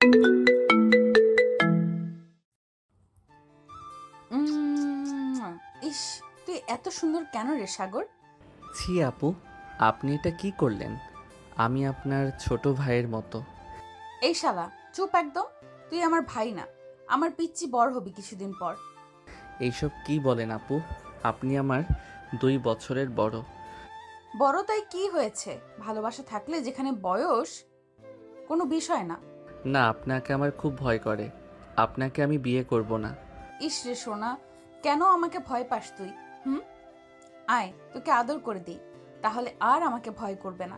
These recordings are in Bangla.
ইস, তুই এত সুন্দর কেন রে সাগর? ছি আপু, আপনি এটা কি করলেন? আমি আপনার ছোট ভাইয়ের মতো। এই শালা চুপ একদম। তুই আমার ভাই না, আমার পিচ্চি বড় হবি কিছুদিন পর। এইসব কি বলেন আপু? আপনি আমার 2 বছরের বড়। বড় তাই কি হয়েছে? ভালোবাসা থাকলে যেখানে বয়স কোনো বিষয় না। না, আপনাকে আমার খুব ভয় করে। আপনাকে আমি বিয়ে করব না। ইস রে সোনা, কেন আমাকে ভয় পাস তুই? হুম, আয় তোকে আদর করে দিই, তাহলে আর আমাকে ভয় করবে না।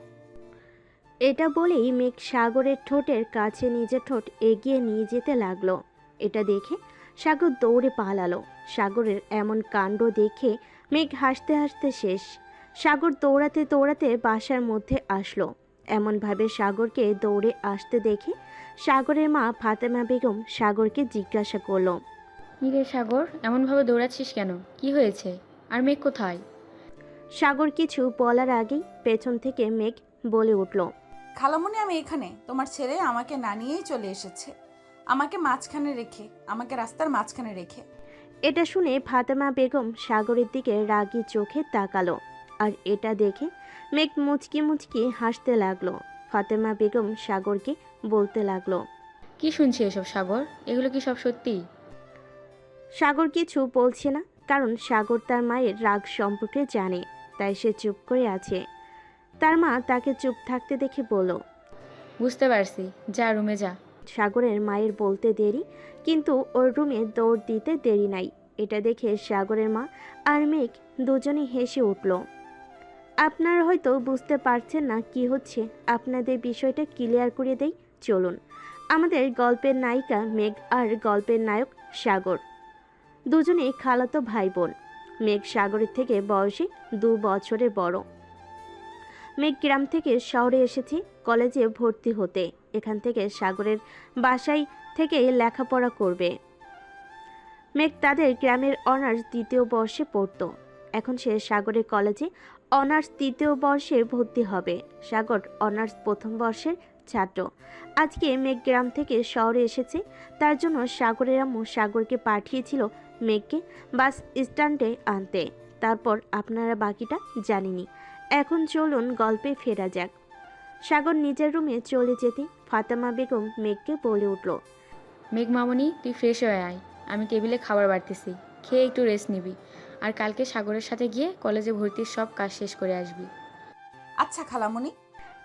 এটা বলেই মেঘ সাগরের ঠোঁটের কাছে নিজের ঠোঁট এগিয়ে নিয়ে যেতে লাগলো। এটা দেখে সাগর দৌড়ে পালালো। সাগরের এমন কাণ্ড দেখে মেঘ হাসতে হাসতে শেষ। সাগর দৌড়াতে দৌড়াতে বাসার মধ্যে আসলো। এমনভাবে সাগরকে দৌড়ে আসতে দেখে সাগরের মা ফাতেমা বেগম সাগরকে জিজ্ঞাসা করলো, কিরে সাগর, এমনভাবে দৌড়াচ্ছিস কেন? কি হয়েছে? আর মেঘ কোথায়? সাগর কিছু বলার আগেই পেছন থেকে মেঘ বলে উঠল, খালামণি, আমি এখানে। তোমার ছেলে আমাকে না নিয়েই চলে এসেছে, আমাকে রাস্তার মাঝখানে রেখে। এটা শুনে ফাতেমা বেগম সাগরের দিকে রাগী চোখে তাকালো। আর এটা দেখে মেঘ মুচকি মুচকি হাসতে লাগলো। ফাতেমা বেগম সাগরকে বলতে লাগলো, কি শুনছি এসব সাগর? এগুলো কি সব সত্যি? সাগর কিছু বলছে না, কারণ সাগর তার মায়ের রাগ সম্পর্কে জানে, তাই সে চুপ করে আছে। তার মা তাকে চুপ থাকতে দেখে বলল, বুঝতে পারছি, যা রুমে যা। সাগরের মায়ের বলতে দেরি, কিন্তু ওর রুমে দৌড় দিতে দেরি নাই। এটা দেখে সাগরের মা আর মেঘ দুজনে হেসে উঠল। আপনারা হয়তো বুঝতে পারছেন না কি হচ্ছে, আপনাদের বিষয়টা ক্লিয়ার করে দেই চলুন। আমাদের গল্পের নায়িকা মেঘ আর গল্পের নায়ক সাগর দুজনেই খালাতো ভাই বোন। মেঘ সাগরের থেকে বয়সে 2 বছরের বড়। মেঘ গ্রাম থেকে শহরে এসেছে কলেজে ভর্তি হতে। এখান থেকে সাগরের বাসায় থেকে লেখাপড়া করবে। মেঘ তাদের গ্রামের অনার্স 2য় বর্ষে পড়তো। এখন সে সাগরের কলেজে অনার্স 3য় বর্ষে ভর্তি হবে। সাগর অনার্স 1ম বর্ষের ছাত্র। আজকে মেঘ গ্রাম থেকে শহরে এসেছে, তার জন্য সাগরের আম্মু সাগরকে পাঠিয়েছিল মেঘকে বাস স্ট্যান্ডে আনতে। তারপর আপনারা বাকিটা জানেনই। এখন চলুন গল্পে ফেরা যাক। সাগর নিজের রুমে চলে যেতে ফাতেমা বেগম মেঘকে বলে উঠল, মেঘ মামনি, তুই ফ্রেশ হয়ে আয়। আমি টেবিলে খাবার বাড়তেছি, খেয়ে একটু রেস্ট নিবি। আর কালকে সাগরের সাথে গিয়ে কলেজে ভর্তির সব কাজ শেষ করে আসবি। আচ্ছা খালামণি।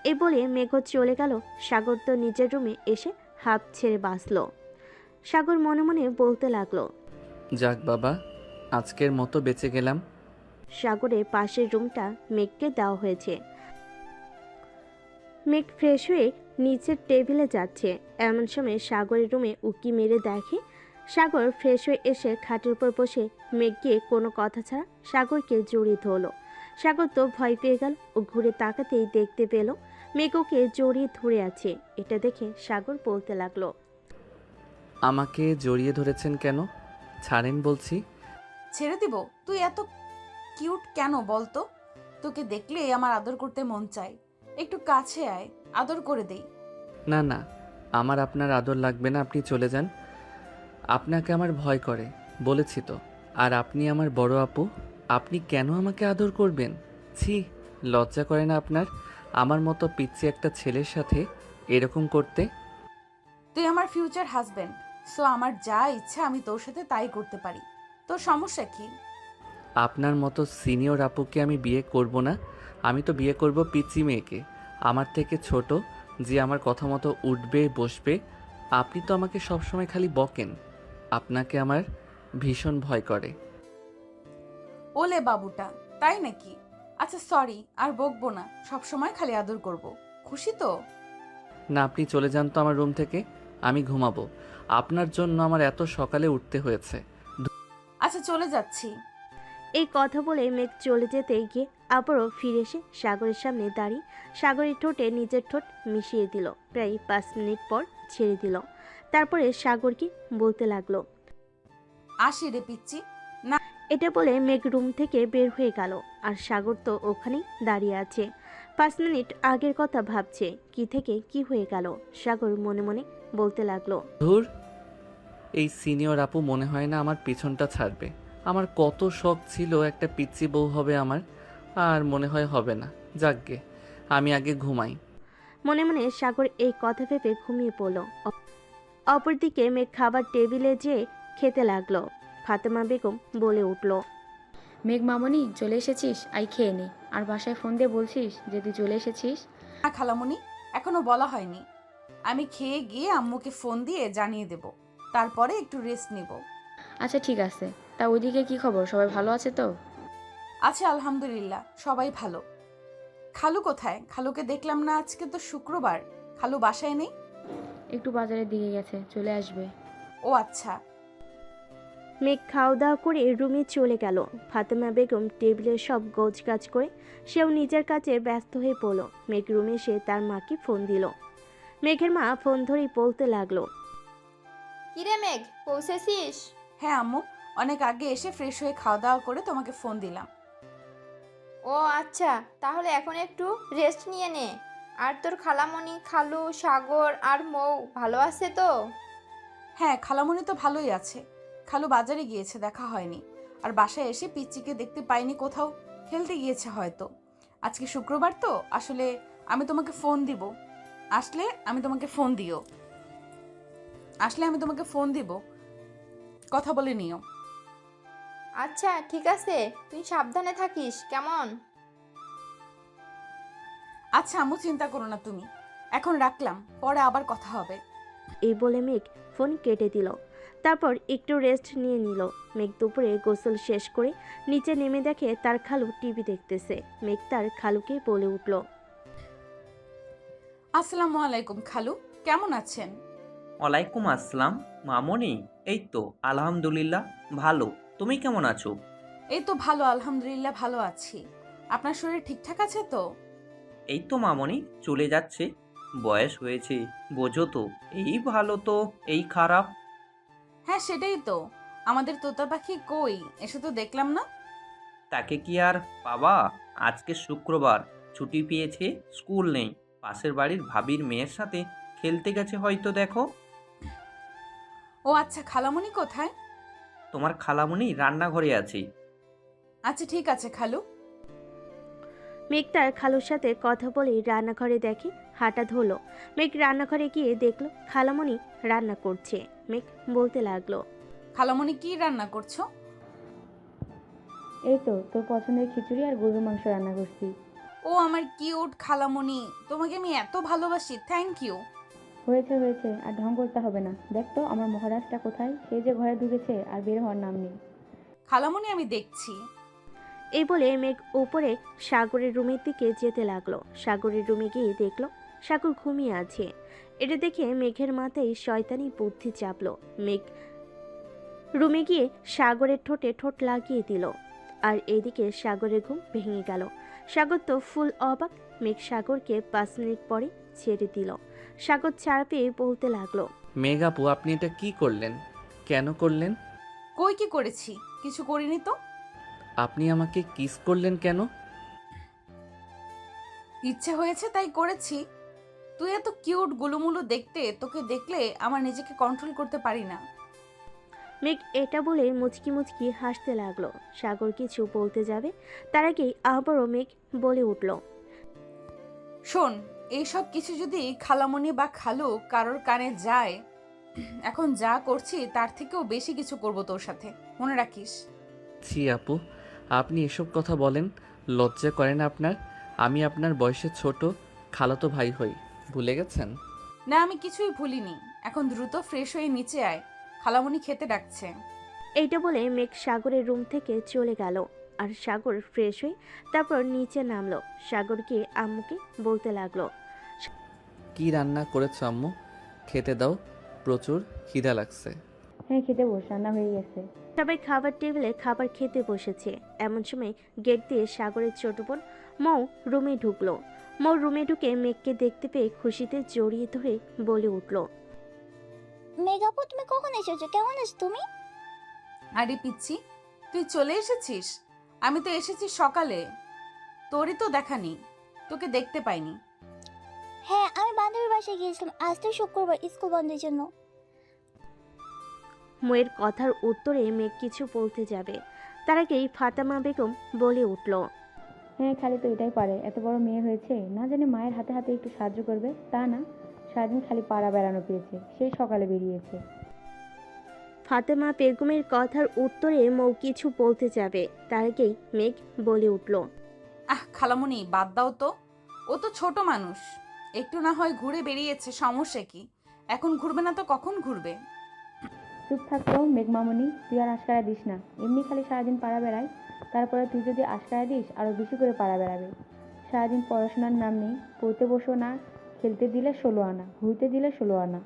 এ বলে মেঘ চলে গেল। সাগর তো নিজের রুমে এসে হাঁপ ছেড়ে বাঁচল। সাগর মনে মনে বলতে লাগলো, যাক বাবা, আজকের মতো বেঁচে গেলাম। সাগরের পাশের রুমটা মেঘকে দেওয়া হয়েছে। মেঘ ফ্রেশ হয়ে নিচের টেবিলে যাচ্ছে। এমন সময় সাগরের রুমে উকি মেরে দেখে সাগর ফ্রেশ হয়ে এসে খাটের উপর বসে মেঘকে কোনো কথা ছাড়া সাগরকে জড়িয়ে ধরলো। সাগর তো ভয় পেয়ে গেল। ও ঘুরে তাকাতেই দেখতে পেল মেঘ ওকে জড়িয়ে ধরে আছে। এটা দেখে সাগর বলতে লাগলো, আমাকে জড়িয়ে ধরেছেন কেন? ছাড়েন বলছি। ছেড়ে দিব? তুই এত কিউট কেন বলতো? তোকে দেখলে আমার আদর করতে মন চায়। একটু কাছে আয়, আদর করে দেই। না না, আমার আপনার আদর লাগবে না, আপনি চলে যান। আপনাকে আমার ভয় করে, বলেছি তো। আর আপনি আমার বড় আপু, আপনি কেন আমাকে আদর করবেন? ছি, লজ্জা করে না আপনার আমার মতো পিচ্চি একটা ছেলের সাথে এরকম করতে? তুই আমার ফিউচার হাজবেন্ড, সো আমার যা ইচ্ছা আমি তোর সাথে তাই করতে পারি। তোর সমস্যা কি? আপনার মতো সিনিয়র আপুকে আমি বিয়ে করব না। আমি তো বিয়ে করব পিচ্চি মেয়েকে, আমার থেকে ছোট, যে আমার কথা মতো উঠবে বসবে। আপনি তো আমাকে সবসময় খালি বকেন। আপনাকে আমার ভীষণ ভয় করে। ওলে বাবুটা, তাই নাকি? আচ্ছা সরি, আর বকবো না, সবসময় খালি আদর করব। খুশি তো? না, আপনি চলে যান তো আমার রুম থেকে, আমি ঘুমাবো। আপনার জন্য আমার এত সকালে উঠতে হয়েছে। আচ্ছা চলে যাচ্ছি। এই কথা বলে মেঘ চলে যেতে গিয়ে আবারও ফিরে এসে সাগরের সামনে দাঁড়িয়ে সাগরের ঠোঁটে নিজের ঠোঁট মিশিয়ে দিল। প্রায় 5 মিনিট পর ছেড়ে দিল। তারপরে সাগরকে বলতে লাগলো, আসি রে পিচ্চি। না, এটা বলে মেঘ রুম থেকে বের হয়ে গেল। আর সাগর তো ওখানেই দাঁড়িয়ে আছে। 5 মিনিট আগের কথা ভাবছে, কি থেকে কি হয়ে গেল। সাগর মনে মনে বলতে লাগলো। ধুর, এই সিনিয়র আপু মনে হয় না আমার পিছনটা ছাড়বে। আমার কত শখ ছিল একটা পিচ্চি বউ হবে আমার, আর মনে হয় হবে না। যাকগে, আমি আগে ঘুমাই। মনে মনে সাগর এই কথা ভেবে ঘুমিয়ে পড়ল। অপরদিকে মেঘ খাবার টেবিলে যেয়ে খেতে লাগলো। ফাতেমা বেগম বলে উঠল। মেঘ মামনি চলে এসেছিস, আই খেয়ে নে। আর বাসায় ফোন দিয়ে বলছিস যে তুই চলে এসেছিস? না খালামণি, এখনো বলা হয়নি। আমি খেয়ে গিয়ে আম্মুকে ফোন দিয়ে জানিয়ে দেব, তারপরে একটু রেস্ট নিব। আচ্ছা ঠিক আছে। তা ওইদিকে কি খবর, সবাই ভালো আছে তো? আছে আলহামদুলিল্লাহ, সবাই ভালো। খালু কোথায়? খালুকে দেখলাম না, আজকে তো শুক্রবার। খালু বাসায় নেই? একটু বাজারের দিকে গেছে, চলে আসবে। ও আচ্ছা। মেঘ খাওয়া দাওয়া করে রুমে চলে গেল। ফাতেমা বেগম টেবিলে সব গোছগাছ করে সেও নিজের কাজে ব্যস্ত হয়ে পড়ল। মেঘ রুমে এসে তার মাকে ফোন দিল। মেঘের মা ফোন ধরেই বলতে লাগলো। কিরে মেঘ, পৌঁছেছিস? হ্যাঁ আম্মু, অনেক আগে এসে ফ্রেশ হয়ে খাওয়া দাওয়া করে তোমাকে ফোন দিলাম। ও আচ্ছা, তাহলে এখন একটু রেস্ট নিয়ে নে। আর তোর খালামণি, খালু, সাগর আর মৌ ভালো আছে তো? হ্যাঁ, খালামণি তো ভালোই আছে। খালু বাজারে গিয়েছে, দেখা হয়নি। আর বাসায় এসে পিচ্চিকে দেখতে পাইনি, কোথাও খেলতে গিয়েছে হয়তো। আজকে শুক্রবার তো, আসলে আমি তোমাকে ফোন দিব। আসলে আমি তোমাকে ফোন দিও। আসলে আমি তোমাকে ফোন দিব, কথা বলে নিও। আচ্ছা ঠিক আছে, তুই সাবধানে থাকিস কেমন? আচ্ছা আম্মু, চিন্তা করো না তুমি। এখন রাখলাম, পরে আবার কথা হবে। এই বলে মেঘ ফোন কেটে দিল। তারপর একটু রেস্ট নিয়ে নিল। মেঘ দুপুরে গোসল শেষ করে নিচে নেমে দেখে তার খালু টিভি দেখতেছে। মেঘ তার খালুকে বলে উঠল। আসসালামু আলাইকুম খালু, কেমন আছেন? ওয়ালাইকুম আসসালাম মামনি। এই তো আলহামদুলিল্লাহ ভালো। তুমি কেমন আছো? এই তো ভালো, আলহামদুলিল্লাহ ভালো আছি। আপনার শরীর ঠিকঠাক আছে তো? এই তো মামনি চলে যাচ্ছে। বয়স হয়েছে, বোঝো তো। এই ভালো তো এই খারাপ। হ্যাঁ সেটাই তো। আমাদের তোতা পাখি কই, এসে তো দেখলাম না। তাকে কি আর বাবা, আজকে শুক্রবার, ছুটি পেয়েছে, স্কুল নেই। পাশের বাড়ির ভাবির মেয়ের সাথে খেলতে গেছে হয়তো, দেখো। ও আচ্ছা, খালামণি কোথায়? তোমার খালামণি রান্নাঘরে আছে। আচ্ছা ঠিক আছে খালু। মেঘ তার খালুর সাথে কথা বলে রান্নাঘরে দেখে। হাঁটা ধরলো। মেঘ রান্নাঘরে গিয়ে দেখলো খালামণি রান্না করছে। মেঘ বলতে লাগলো। খালামণি কি রান্না করছো? এই তো তোর পছন্দের খিচুড়ি আর গরুর মাংস রান্না করছি। ও আমার কিউট খালামণি, তোমাকে আমি এত ভালোবাসি, থ্যাংক ইউ। হয়েছে হয়েছে, আর ঢং করতে হবে না। দেখ তো আমার মহারাজটা কোথায়, সে যে ঘরে ঢুকেছে আর বের হওয়ার নাম নেই। খালামণি আমি দেখছি। এই বলে মেঘ উপরে সাগরের রুমের দিকে যেতে লাগলো। সাগরের রুমে গিয়ে দেখলো সাগর ঘুমিয়ে আছে। এটা দেখে মেঘের মাথায় শয়তানি বুদ্ধি চাপলো। মেঘ রুমে গিয়ে সাগরের ঠোঁটে ঠোঁট লাগিয়ে দিল। আর এদিকে সাগরের ঘুম ভেঙে গেল। সাগর তো ফুল অবাক। মেঘ সাগরকে 5 মিনিট পরে ছেড়ে দিল। সাগর ছাড়া পেয়ে বলতে লাগলো। মেঘ আপু, আপনি এটা কি করলেন? কেন করলেন? কই কি করেছি? কিছু করিনি তো। আপনি আমাকে কিস করলেন কেন? ইচ্ছে হয়েছে তাই করেছি। তুই এত কিউট গুলুমুলু দেখতে, তোকে দেখলে আমার নিজেকে কন্ট্রোল করতে পারি না। মেঘ এটা বলে মুচকি মুচকি হাসতে লাগলো। সাগর কিছু বলতে যাবে, তার আগেই আবারও মেঘ বলে উঠল। শোন, এইসব কিছু যদি খালামণি বা খালু কারোর কানে যায়, এখন যা করছি তার থেকেও বেশি কিছু করব তোর সাথে, মনে রাখিস। ছি আপু, আপনি এসব কথা বলেন? লজ্জা করে না আপনার? আমি আপনার বয়সে ছোট, খালাতো ভাই হই, ভুলে গেছেন? না, আমি কিছুই ভুলিনি। এখন দ্রুত ফ্রেশ হয়ে নিচে আয়, খালামণি খেতে ডাকছে। এইটা বলে মেঘ সাগরের রুম থেকে চলে গেল। আর সাগর ফ্রেশ হয়ে তারপর নিচে নামলো। সাগর গিয়ে আম্মুকে বলতে লাগলো। কি রান্না করেছো আম্মু? খেতে দাও, প্রচুর খিদা লাগছে। হ্যাঁ খেতে বস, রান্না হয়ে গেছে। সবাই খাবার টেবিলে খাবার খেতে বসেছে। এমন সময় গেট দিয়ে সাগরের ছোট বোন মৌ রুমে ঢুকলো। মৌ রুমে ঢুকে মেঘকে দেখতে পেয়ে খুশিতে জড়িয়ে ধরে বলে উঠল। মেঘাপু, তুমি কখন এসেছো? কেমন আছো তুমি? আরে পিচ্ছি, তুই চলে এসেছিস? আমি তো এসেছি সকালে, তোরই তো দেখা নেই, তোকে দেখতে পাইনি। হ্যাঁ, আমি বান্ধবীর বাসায় গিয়েছিলাম। আজ তো শুক্রবার, স্কুল বন্ধের জন্য। মেয়ের কথার উত্তরে মেঘ কিছু বলতে যাবে, তার আগেই ফাতেমা বেগম বলে উঠল। হ্যাঁ, খালি তো এটাই পারে। এত বড় মেয়ে হয়েছে, না জানি মায়ের হাতে হাতে একটু সাহায্য করবে, তা না। সারাদিন খালি পাড়া বেড়ানো পেয়েছে, সেই সকালে বেরিয়েছে। ফাতেমা বেগমের কথার উত্তরে মৌ কিছু বলতে যাবে, তার আগেই মেঘ বলে উঠল। খালামণি বাদ দাও তো, ও তো ছোট মানুষ, একটু না হয় ঘুরে বেরিয়েছে, সমস্যা কি? এখন ঘুরবে না তো কখন ঘুরবে? চুপ থাকতো মেঘমামনি, তুই আর আশকারা দিস না। এমনি খালি সারাদিন পাড়া বেড়ায়, তারপরে তুই যদি আশকারা দিস আরও বেশি করে পাড়া বেড়াবে। সারাদিন পড়াশোনার নাম নেই, পড়তে বসো না। খেলতে দিলে 16 আনা, ঘুরতে দিলে 16 আনা,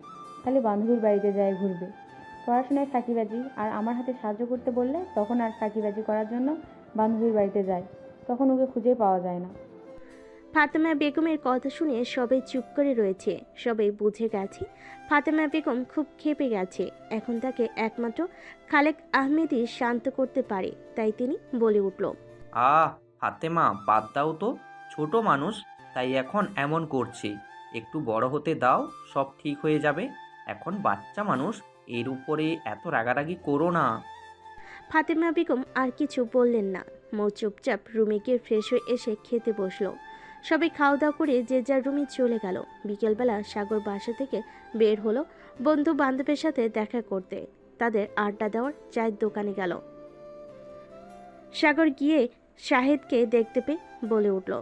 খালি বান্ধবীর বাড়িতে যায় ঘুরবে। পড়াশোনায় ফাঁকিবাজি, আর আমার হাতে সাহায্য করতে বললে তখন আর ফাঁকিবাজি করার জন্য বান্ধবীর বাড়িতে যায়, তখন ওকে খুঁজেই পাওয়া যায় না। ফাতেমা বেগমের কথা শুনে সবাই চুপ করে রয়েছে। সবাই বুঝে গেছে ফাতেমা বেগম খুব ক্ষেপে গেছে। এখন তাকে একমাত্র খালেক আহমেদই শান্ত করতে পারে, তাই তিনি বলে উঠল। ফাতেমা বাদ দাও তো, ছোট মানুষ তাই এখন এমন করছে। একটু বড় হতে দাও, সব ঠিক হয়ে যাবে। এখন বাচ্চা মানুষ, এর উপরে এত রাগারাগি করো না। ফাতেমা বেগম আর কিছু বললেন না। মৌ চুপচাপ রুমে গিয়ে ফ্রেশ হয়ে এসে খেতে বসলো। সবাই খাওয়া দাওয়া করে যে যার রুমে চলে গেল। বিকেলবেলা সাগর বাসা থেকে বের হলো বন্ধু বান্ধবের সাথে দেখা করতে। তাদের আড্ডা দেওয়ার চায়ের দোকানে গেল। সাগর গিয়ে শাহেদকে দেখতে পেয়ে বলে উঠল।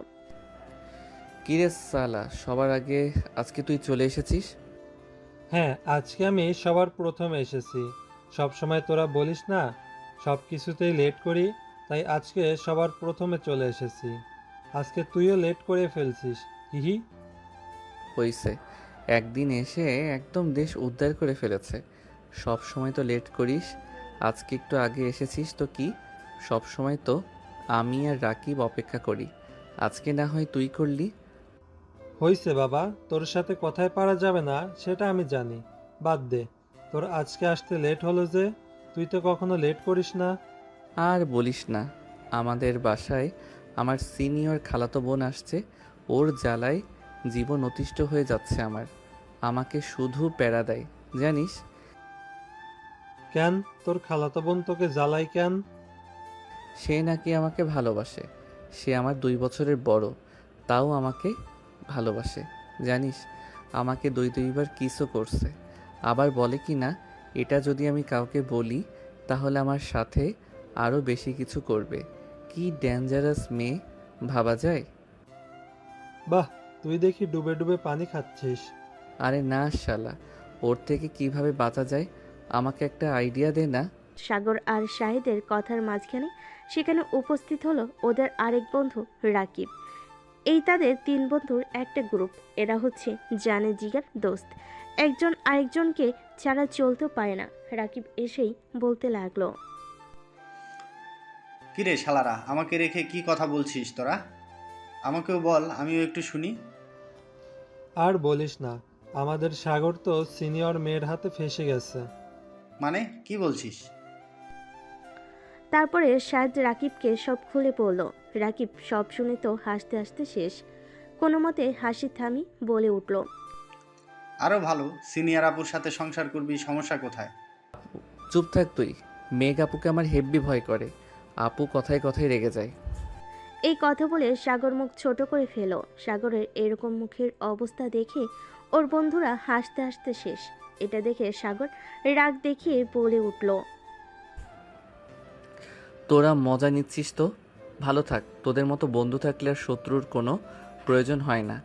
কিরে সালা, সবার আগে আজকে তুই চলে এসেছিস? হ্যাঁ, আজকে আমি সবার প্রথমে এসেছি। সব সময় তোরা বলিস না সব কিছুতেই লেট করি, তাই আজকে সবার প্রথমে চলে এসেছি। আজকে তুইও লেট করে ফেলছিস, হিহি। হইছে, একদিন এসে একদম দেশ উদ্ধার করে ফেলেছে। সব সময় তো লেট করিস, আজকে একটু আগে এসেছিস তো কি? সব সময় তো আমি আর রাকিব অপেক্ষা করি, আজকে না হয় তুই করলি। হইছে বাবা, তোর সাথে কথায় পারা যাবে না সেটা আমি জানি, বাদ দে। তোর আজকে আসতে লেট হলো যে, তুই তো কখনো লেট করিস না। আর বলিস না, আমাদের বাসায় আমার সিনিয়র খালাতো বোন আসছে, ওর জ্বালায় জীবন অতিষ্ঠ হয়ে যাচ্ছে আমার। আমাকে শুধু প্যারা দেয় জানিস। কেন, তোর খালাতো বোন তোকে জ্বালাই কেন? সে নাকি আমাকে ভালোবাসে। সে আমার 2 বছরের বড়, তাও আমাকে ভালোবাসে জানিস। আমাকে 2 বার কিসও করছে। আবার বলে কি না, এটা যদি আমি কাউকে বলি তাহলে আমার সাথে আরও বেশি কিছু করবে। কি ডেঞ্জারাস মেয়ে ভাবা যায়। বাহ, তুই দেখি ডুবে ডুবে পানি খাচ্ছিস। আরে না শালা, ওর থেকে কিভাবে বাঁচা যায় আমাকে একটা আইডিয়া দে না। সাগর আর শাহেদের কথার মাঝখানে সেখানে উপস্থিত হলো ওদের আরেক বন্ধু রাকিব। এই তাদের 3 বন্ধুর একটা গ্রুপ। এরা হচ্ছে জানে জিগার দোস্ত, একজন আরেকজনকে ছাড়া চলতেও পারে না। রাকিব এসেই বলতে লাগলো। কিরে শালারা, আমাকে রেখে কি কথা বলছিস তোরা? আমাকেও বল, আমিও একটু শুনি। আর বলিস না, আমাদের সাগর তো সিনিয়র মেয়ের হাতে ফেসে গেছে। মানে কি বলছিস? তারপরে শাহেদ রাকিবকে সব খুলে পড়ল। রাকিব সব শুনে তো হাসতে হাসতে শেষ। কোনো মতে হাসি থামি বলে উঠল। আরও ভালো, সিনিয়র আপুর সাথে সংসার করবি, সমস্যা কোথায়? চুপ থাক তুই। মেঘ আপুকে আমার হেব্বি ভয় করে, আপু কথায় কথায় রেগে যায়। এই কথা বলে সাগর মুখ ছোট করে ফেল। সাগরের এরকম মুখের অবস্থা দেখে ওর বন্ধুরা হাসতে হাসতে শেষ। এটা দেখে সাগর রাগ দেখিয়ে বলে উঠল। তোরা মজা নিচ্ছিস তো, ভালো থাক। তোদের মতো বন্ধু থাকলে আর শত্রুর কোনো প্রয়োজন হয় না।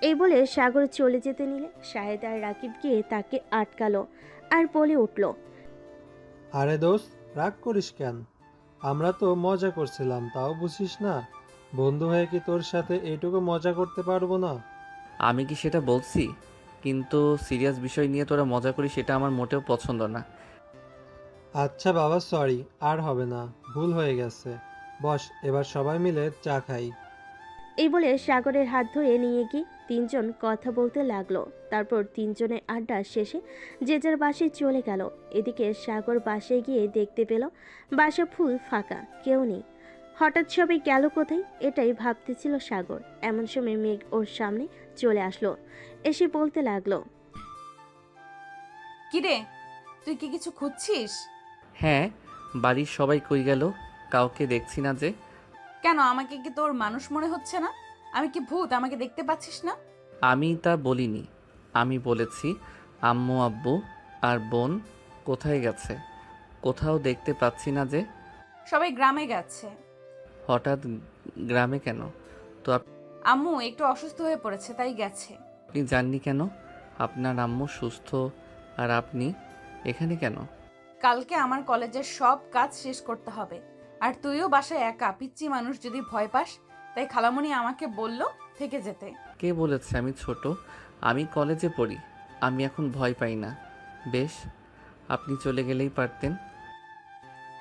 এই বলে সাগর চলে যেতে নিলে শাহেদ আর রাকিব গিয়ে তাকে আটকালো আর বলে উঠল। আরে দোস্ত, রাগ করিস কেন? আমরা তো মজা করছিলাম, তাও বুঝিস না? বন্ধু হয়ে কি তোর সাথে এইটুকু মজা করতে পারবো না? আমি কি সেটা বলছি? কিন্তু সিরিয়াস বিষয় নিয়ে তোরা মজা করিস, সেটা আমার মোটেও পছন্দ না। আচ্ছা বাবা, সরি, আর হবে না, ভুল হয়ে গেছে। বস, এবার সবাই মিলে চা খাই। এই বলে সাগরের হাত ধরে নিয়ে গিয়ে 3 জন কথা বলতে লাগলো। তারপর 3 জনের আড্ডা শেষে যে যার বাসায় চলে গেল। এদিকে সাগর বাসায় গিয়ে দেখতে পেল বাসা ফুল ফাঁকা, কেউ নেই। হঠাৎ সবাই গেল কোথায়, এটাই ভাবতেছিল সাগর। এমন সময় মেঘ ওর সামনে চলে আসলো। এসে বলতে লাগলো, কিরে, তুই কি কিছু খুঁজছিস? হ্যাঁ, বাড়ির সবাই কই গেল? কাউকে দেখছি না যে। কেন, আমাকে কি তোর মানুষ মনে হচ্ছে না? আমি কি ভূত, আমাকে দেখতে পাচ্ছিস না? আমি তা বলিনি। আমি বলেছি আম্মু আব্বু আর বোন কোথায় গেছে? কোথাও দেখতে পাচ্ছি না যে। সবাই গ্রামে গেছে। হঠাৎ গ্রামে কেন? তো আম্মু একটু অসুস্থ হয়ে পড়েছে, তাই গেছে। আপনি জাননি কেন? আপনার আম্মু সুস্থ আর আপনি এখানে কেন? কালকে আমার কলেজের সব কাজ শেষ করতে হবে, আর তুইও বাসায় একা পিচ্চি মানুষ, যদি ভয় পাস। তাই খালামণি আমাকে বলল থেকে যেতে। কে বলেছে আমি ছোট? আমি কলেজে পড়ি। আমি এখন ভয় পাই না। বেশ, আপনি চলে গেলেই পারতেন।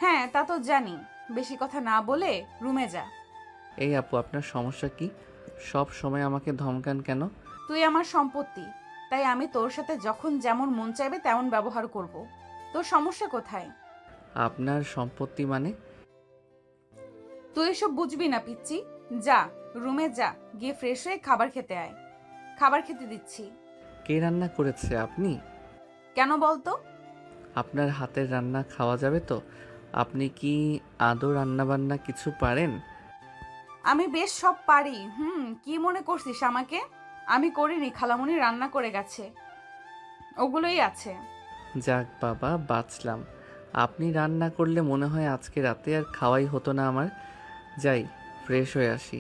হ্যাঁ, তা তো জানি। বেশি কথা না বলে রুমে যা। এই আপু, আপনার সমস্যা কি? সব সময় আমাকে ধমকান কেন? তুই আমার সম্পত্তি, তাই আমি তোর সাথে যখন যেমন মন চাইবে তেমন ব্যবহার করব। তোর সমস্যা কোথায়? আপনার সম্পত্তি মানে? তুই এসব বুঝবি না পিচ্চি। যা, রুমে যা, গিয়ে ফ্রেশ হয়ে খাবার খেতে আয়। খাবার খেতে দিচ্ছি। কে রান্না করেছে? আপনি? কেন বলতো? আপনার হাতের রান্না খাওয়া যাবে তো? আপনি কি আদৌ রান্নাবান্না কিছু পারেন? আমি বেশ সব পারি। কি মনে করছিস আমাকে? আমি করিনি, খালামণি রান্না করে গেছে, ওগুলোই আছে। যাক বাবা, বাঁচলাম। আপনি রান্না করলে মনে হয় আজকে রাতে আর খাওয়াই হতো না আমার। যাই, ফ্রেশ হয়ে আসি।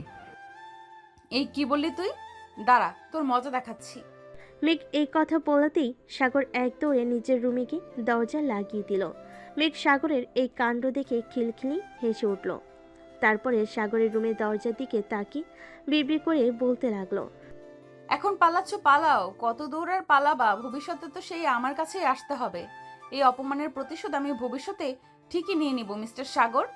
এই কি বললি তুই? দাঁড়া, তোর মজা দেখাচ্ছি। মেঘ এই কথা বলতেই সাগর এক দৌড়ে নিজের রুমে গিয়ে দরজা লাগিয়ে দিল। মেঘ সাগরের এই কাণ্ড দেখে খিলখিলি হেসে উঠল। তারপরে সাগরের রুমের দরজার দিকে তাকিয়ে বিড়বিড় করে বলতে লাগলো, এখন পালাচ্ছ, পালাও। কত দূর আর পালাবা? ভবিষ্যতে তো সেই আমার কাছেই আসতে হবে। এই অপমানের প্রতিশোধ আমি ভবিষ্যতে ঠিকই নিয়ে নিব, মিস্টার সাগর।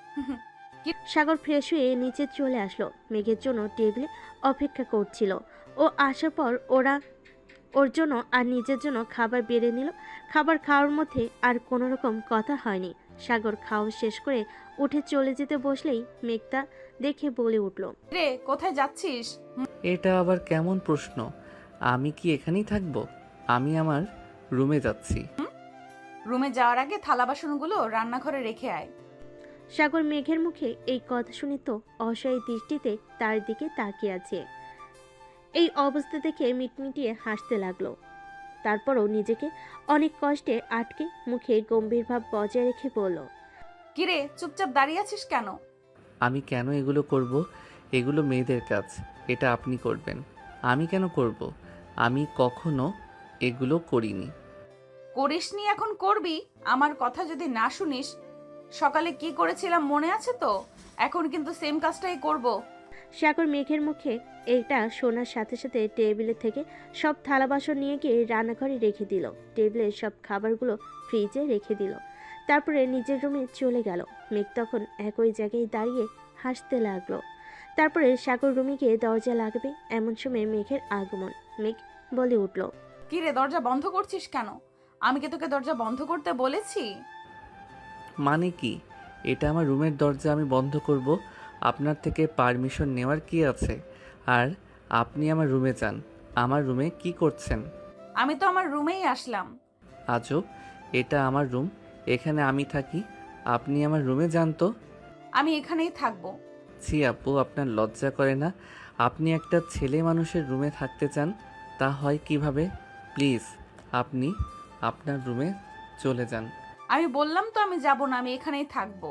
সাগর ফ্রেশ হয়ে নিচে চলে আসলো। মেঘের জন্য টেবিলে অপেক্ষা করছিল। ও আসার পর ওর জন্য আর নিজের জন্য খাবার বেড়ে নিল। খাবার খাওয়ার মধ্যে আর কোনো রকম কথা হয়নি। সাগর খাওয়া শেষ করে উঠে চলে যেতে বসলেই মেঘটা দেখে বলে উঠল, রে, কোথায় যাচ্ছিস? এটা আবার কেমন প্রশ্ন? আমি কি এখানেই থাকবো? আমি আমার রুমে যাচ্ছি। রুমে যাওয়ার আগে থালা বাসনগুলো রান্নাঘরে রেখে আয়। সাগর মেঘের মুখে এই কথা শুনে তো অসহায় দৃষ্টিতে তার দিকে তাকিয়ে আছে। এই অবস্থা দেখে মিটমিটিয়ে হাসতে লাগলো। তারপরও নিজেকে অনেক কষ্টে আটকে মুখে গম্ভীর ভাব বজায় রেখে বলল, কিরে, চুপচাপ দাঁড়িয়ে আছিস কেন? আমি কেন এগুলো করব? এগুলো মেয়েদের কাজ। এটা আপনি করবেন। আমি কেন করব? আমি কখনো এগুলো করিনি। করিসনি, এখন করবি? আমার কথা যদি না শুনিস, সকালে কি করেছিলাম মনে আছে তো? এখন কিন্তু সেম কাজটাই করব। সাগর মেঘের মুখে এটা শোনার সাথে সাথে টেবিলে থেকে সব থালা বাসন নিয়ে গিয়ে রান্নাঘরে রেখে দিল। টেবিলের সব খাবারগুলো ফ্রিজে রেখে দিল। তারপরে নিজের রুমে চলে গেল। মেঘ তখন একই জায়গায় দাঁড়িয়ে হাসতে লাগলো। তারপরে সাগর রুমে গিয়ে দরজা লাগবে এমন সময় মেঘের আগমন। মেঘ বলে উঠল, কিরে, দরজা বন্ধ করছিস কেন? আমি কি তোকে দরজা বন্ধ করতে বলেছি? মানে কি? এটা আমার রুমের দরজা, আমি বন্ধ করব? আপনার থেকে পারমিশন নেওয়ার কি আছে? আর আপনি আমার রুমে যান। আমার রুমে কি করছেন? আমি তো আমার রুমেই আসলাম। আজব, এটা আমার রুম, এখানে আমি থাকি। আপনি আমার রুমে যান তো। আমি এখানেই থাকবো। ছি আপু, আপনার লজ্জা করে না? আপনি একটা ছেলে মানুষের রুমে থাকতে চান? তা হয় কিভাবে? প্লিজ, আপনি আপনার রুমে চলে যান। আমি বললাম তো আমি যাব না, আমি এখানেই থাকবো।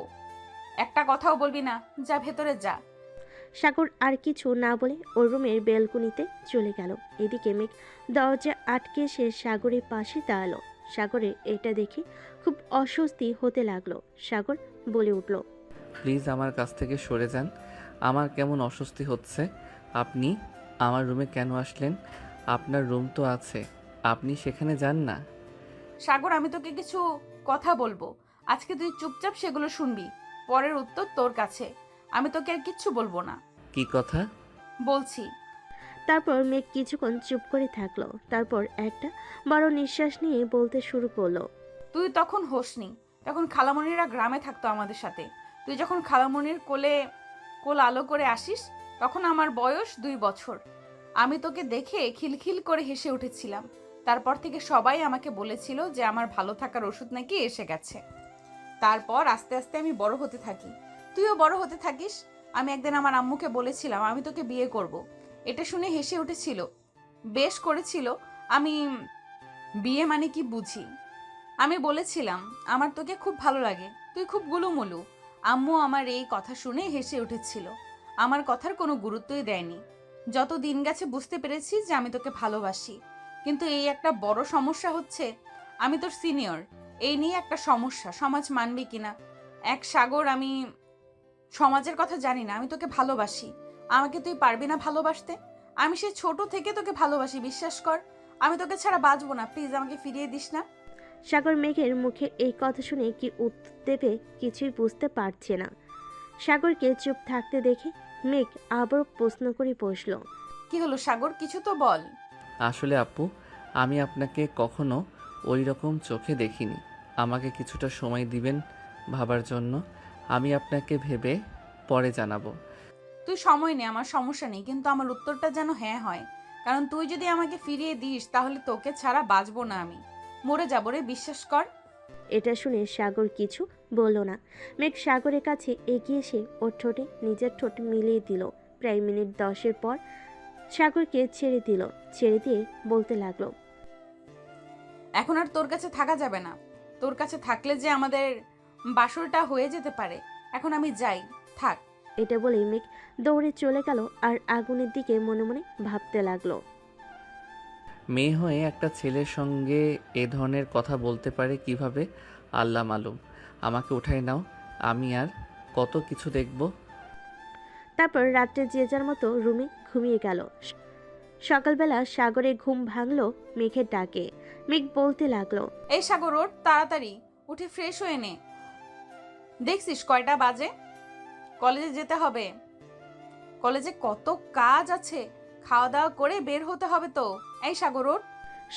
একটা কথাও বলবি না, যা ভেতরে যা। সাগর আর কিছু না বলে ওর রুমের বেলকনিতে চলে গেল। এদিকে মেঘ দরজা আটকে সে সাগরের পাশে দাঁড়ালো। সাগরের এটা দেখে খুব অস্বস্তি হতে লাগলো। সাগর বলে উঠল, প্লিজ আমার কাছ থেকে সরে যান। আমার কেমন অস্বস্তি হচ্ছে। আপনি আমার রুমে কেন আসলেন? আপনার রুম তো আছে, আপনি সেখানে যান না। সাগর, আমি তোকে কিছু কথা বলবো। আজকে তুই চুপচাপ সেগুলো শুনবি। পরের উত্তর তোর কাছে। আমি তোকে আর কিচ্ছু বলবো না। কি কথা? বলছি। তারপর মেঘ কিছুক্ষণ চুপ করে থাকলো। তারপর একটা বড় নিঃশ্বাস নিয়ে বলতে শুরু করলো, তুই তখন হোসনি, তখন খালামণিরা গ্রামে থাকতো আমাদের সাথে। তুই যখন খালামণির কোল আলো করে আসিস, তখন আমার বয়স 2 বছর। আমি তোকে দেখে খিলখিল করে হেসে উঠেছিলাম। তারপর থেকে সবাই আমাকে বলেছিল যে আমার ভালো থাকার ওষুধ নাকি এসে গেছে। তারপর আস্তে আস্তে আমি বড় হতে থাকি, তুইও বড় হতে থাকিস। আমি একদিন আমার আম্মুকে বলেছিলাম আমি তোকে বিয়ে করব। এটা শুনে হেসে উঠেছিল, বেশ করেছিল। আমি বিয়ে মানে কি বুঝি। আমি বলেছিলাম আমার তোকে খুব ভালো লাগে, তুই খুব গুলুমুলু। আম্মু আমার এই কথা শুনে হেসে উঠেছিল, আমার কথার কোনো গুরুত্বই দেয়নি। যত দিন গেছে বুঝতে পেরেছি যে আমি তোকে ভালোবাসি, কিন্তু এই একটা বড় সমস্যা হচ্ছে, আমি তোর সিনিয়র। এই নিয়ে একটা সমস্যা, সমাজ মানবে কিনা। এক সাগর, আমি সমাজের কথা জানি না, আমি তোকে ভালোবাসি। আমাকে তুই পারবি না ভালোবাসতে? আমি সে ছোট থেকে তোকে ভালোবাসি, বিশ্বাস কর। আমি তোকে ছাড়া বাঁচবো না, প্লিজ আমাকে ফিরিয়ে দিস না। সাগর মেঘের মুখে এই কথা শুনে কি উত্তর দেবে কিছুই বুঝতে পারছে না। সাগরকে চুপ থাকতে দেখে মেঘ আবার প্রশ্ন করে বসল। কি হলো সাগর, কিছু তো বল। আসলে আপু, আমি আপনাকে কখনো ওই রকম চোখে দেখিনি। আমাকে কিছুটা সময় দিবেন ভাবার জন্য। আমি আপনাকে ভেবে পরে জানাবো। তুই সময় নে, আমার সমস্যা নেই, কিন্তু আমার উত্তরটা যেন হ্যাঁ হয়। কারণ তুই যদি আমাকে ফিরিয়ে দিস তাহলে তোকে ছাড়া বাঁচবো না, আমি মরে যাবো রে, বিশ্বাস কর। এটা শুনে সাগর কিছু বলল না। মেঘ সাগরের কাছে এগিয়ে এসে ওর ঠোঁটে নিজের ঠোঁট মিলিয়ে দিল। প্রায় মিনিট 10 পর সাগরকে ছেড়ে দিল। ছেড়ে দিয়ে বলতে লাগলো, এখন আর তোর কাছে থাকা যাবে না। তোর কাছে থাকলে যে আমাদের বাসরটা হয়ে যেতে পারে। এখন আমি যাই, থাক। এটা বলেই মেঘ দৌড়ে চলে গেল আর আগুনের দিকে মনে মনে ভাবতে লাগলো। মেয়ে হয়ে একটা ছেলের সঙ্গে এ ধরনের কথা বলতে পারে কিভাবে, আল্লাহ মালুম। আমাকে উঠাই নাও, আমি আর কত কিছু দেখব। তারপর রাত্রে যে যার মতো রুমে ঘুমিয়ে গেল। সকালবেলা সাগরে ঘুম ভাঙলো মেঘের ডাকে। মেঘ বলতে লাগলো, এই সাগর ওঠ, তাড়াতাড়ি উঠে ফ্রেশ হয়ে নে। দেখছিস কয়টা বাজে? কলেজে যেতে হবে। কলেজে কত কাজ আছে, খাওয়া দাওয়া করে বের হতে হবে তো। এই সাগর ওঠ।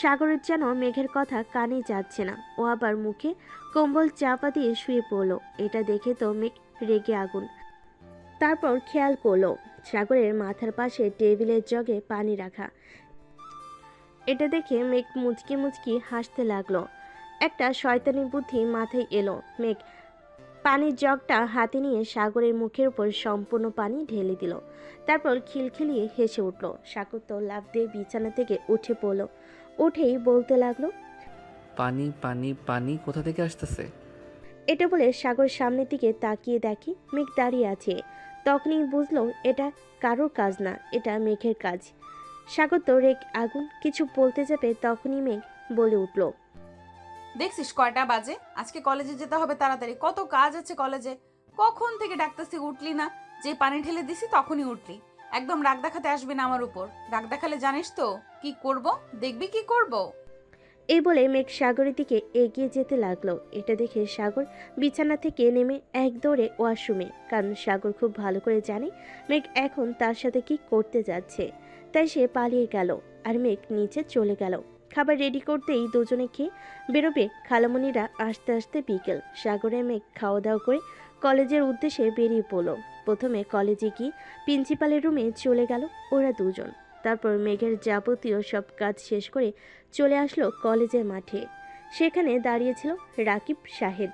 সাগরের যেন মেঘের কথা কানে যাচ্ছে না। ও আবার মুখে কম্বল চাপা দিয়ে শুয়ে পড়লো। এটা দেখে তো মেঘ রেগে আগুন। তারপর খেয়াল করলো সাগরের মাথার পাশে টেবিলের জগে পানি রাখা। এটা দেখে মেঘ মুচকি মুচকি হাসতে লাগলো। একটা শয়তানি বুদ্ধি মাথায় এলো। মেঘ পানির জগটা হাতে নিয়ে সাগরের মুখের উপর সম্পূর্ণ পানি ঢেলে দিল। তারপর খিলখিলিয়ে হেসে উঠল। সাগর তো লাফ দিয়ে বিছানা থেকে উঠে পড়ল। উঠেই বলতে লাগলো, পানি পানি পানি কোথা থেকে আসতেছে? এটা বলে সাগর সামনের দিকে তাকিয়ে দেখি মেঘ দাঁড়িয়ে আছে। তখনই বুঝলো এটা কারোর কাজ না, এটা মেঘের কাজ। সাগর তো রেগ আগুন, কিছু বলতে যাবে তখনই মেঘ বলে উঠল, দেখছিস কয়টা বাজে? আজকে কলেজে যেতে হবে তাড়াতাড়ি, কত কাজ আছে কলেজে। কখন থেকে ডাকতেছি উঠলি না, যে পানি ঢেলে দিছি তখনই উঠলি। একদম রাগ দেখাতে আসবি না আমার উপর, রাগ দেখালে জানিস তো কি করব, দেখবি কি করব। এই বলে মেঘ সাগরের দিকে এগিয়ে যেতে লাগলো। এটা দেখে সাগর বিছানা থেকে নেমে এক দৌড়ে ওয়াশরুমে, কারণ সাগর খুব ভালো করে জানে মেঘ এখন তার সাথে কি করতে যাচ্ছে। তাই সে পালিয়ে গেল আর মেঘ নিচে চলে গেল। খাবার রেডি করতেই দুজনে খেয়ে বেরোবে। খালামণিরা আস্তে আস্তে বিকেল। সাগরে মেঘ খাওয়া দাওয়া করে কলেজের উদ্দেশ্যে বেরিয়ে পড়লো। প্রথমে কলেজে গিয়ে প্রিন্সিপালের রুমে চলে গেল ওরা দুজন। তারপর মেঘের যাবতীয় সব কাজ শেষ করে চলে আসলো কলেজের মাঠে। সেখানে দাঁড়িয়েছিল রাকিব সাহেদ।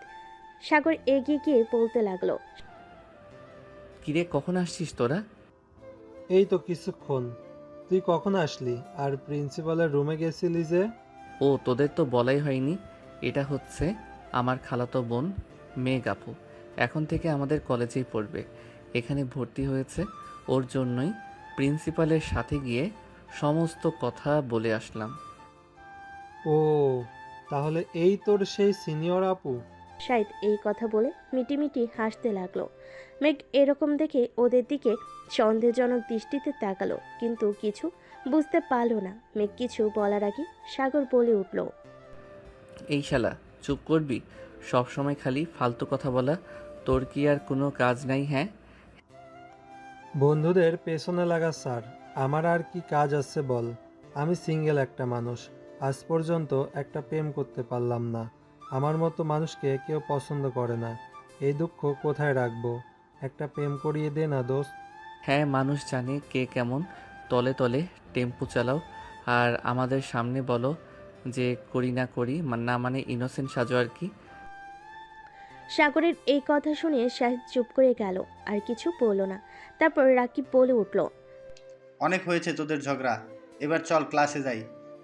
সাগর এগিয়ে গিয়ে বলতে লাগলো, কিরে, কখন আসছিস তোরা? এই তো কিছুক্ষণ। তুই কখন আসলি? আর প্রিন্সিপালের রুমে গেছিলি যে? ও, তোদের তো বলাই হয়নি। এটা হচ্ছে আমার খালাতো বোন মেঘ আপু। এখন থেকে আমাদের কলেজেই পড়বে। এখানে ভর্তি হয়েছে, ওর জন্যই প্রিন্সিপালের সাথে গিয়ে সমস্ত কথা বলে আসলাম। ও, তাহলে এই তোর সেই সিনিয়র আপু? শাহিদ এই কথা বলে মিটিমিটি হাসতে লাগলো। মেঘ এরকম দেখে ওদের দিকে সন্দেহজনক দৃষ্টিতে তাকালো, কিন্তু কিছু বুঝতে পারলো না। মেঘ কিছু বলার আগে সাগর বলে উঠল, এই শালা, চুপ করবি? সব সময় খালি ফালতু কথা বলা। তোর কি আর কোনো কাজ নাই? হ্যাঁ, বন্ধুদের পেছনে লাগা স্যার। আমার আর কি কাজ আছে বল? আমি সিঙ্গেল একটা মানুষ, আজ পর্যন্ত একটা প্রেম করতে পারলাম না। আমার মতো মানুষকে কেউ পছন্দ করে না। এই দুঃখ কোথায় রাখবো? একটা প্রেম করিয়ে দে না দোস্ত। হ্যাঁ, মানুষ জানে কে কেমন। তলে তলে টেম্পু চালাও আর আমাদের সামনে বলো যে করি না করি না মানে ইনোসেন্ট সাজো আর কি। সাগরের এই কথা শুনে শাহিদ চুপ করে গেল, আর কিছু বলল না। তারপর রাকিব বলে উঠল, অনেক হয়েছে তোদের ঝগড়া, এবার চল ক্লাসে যাই,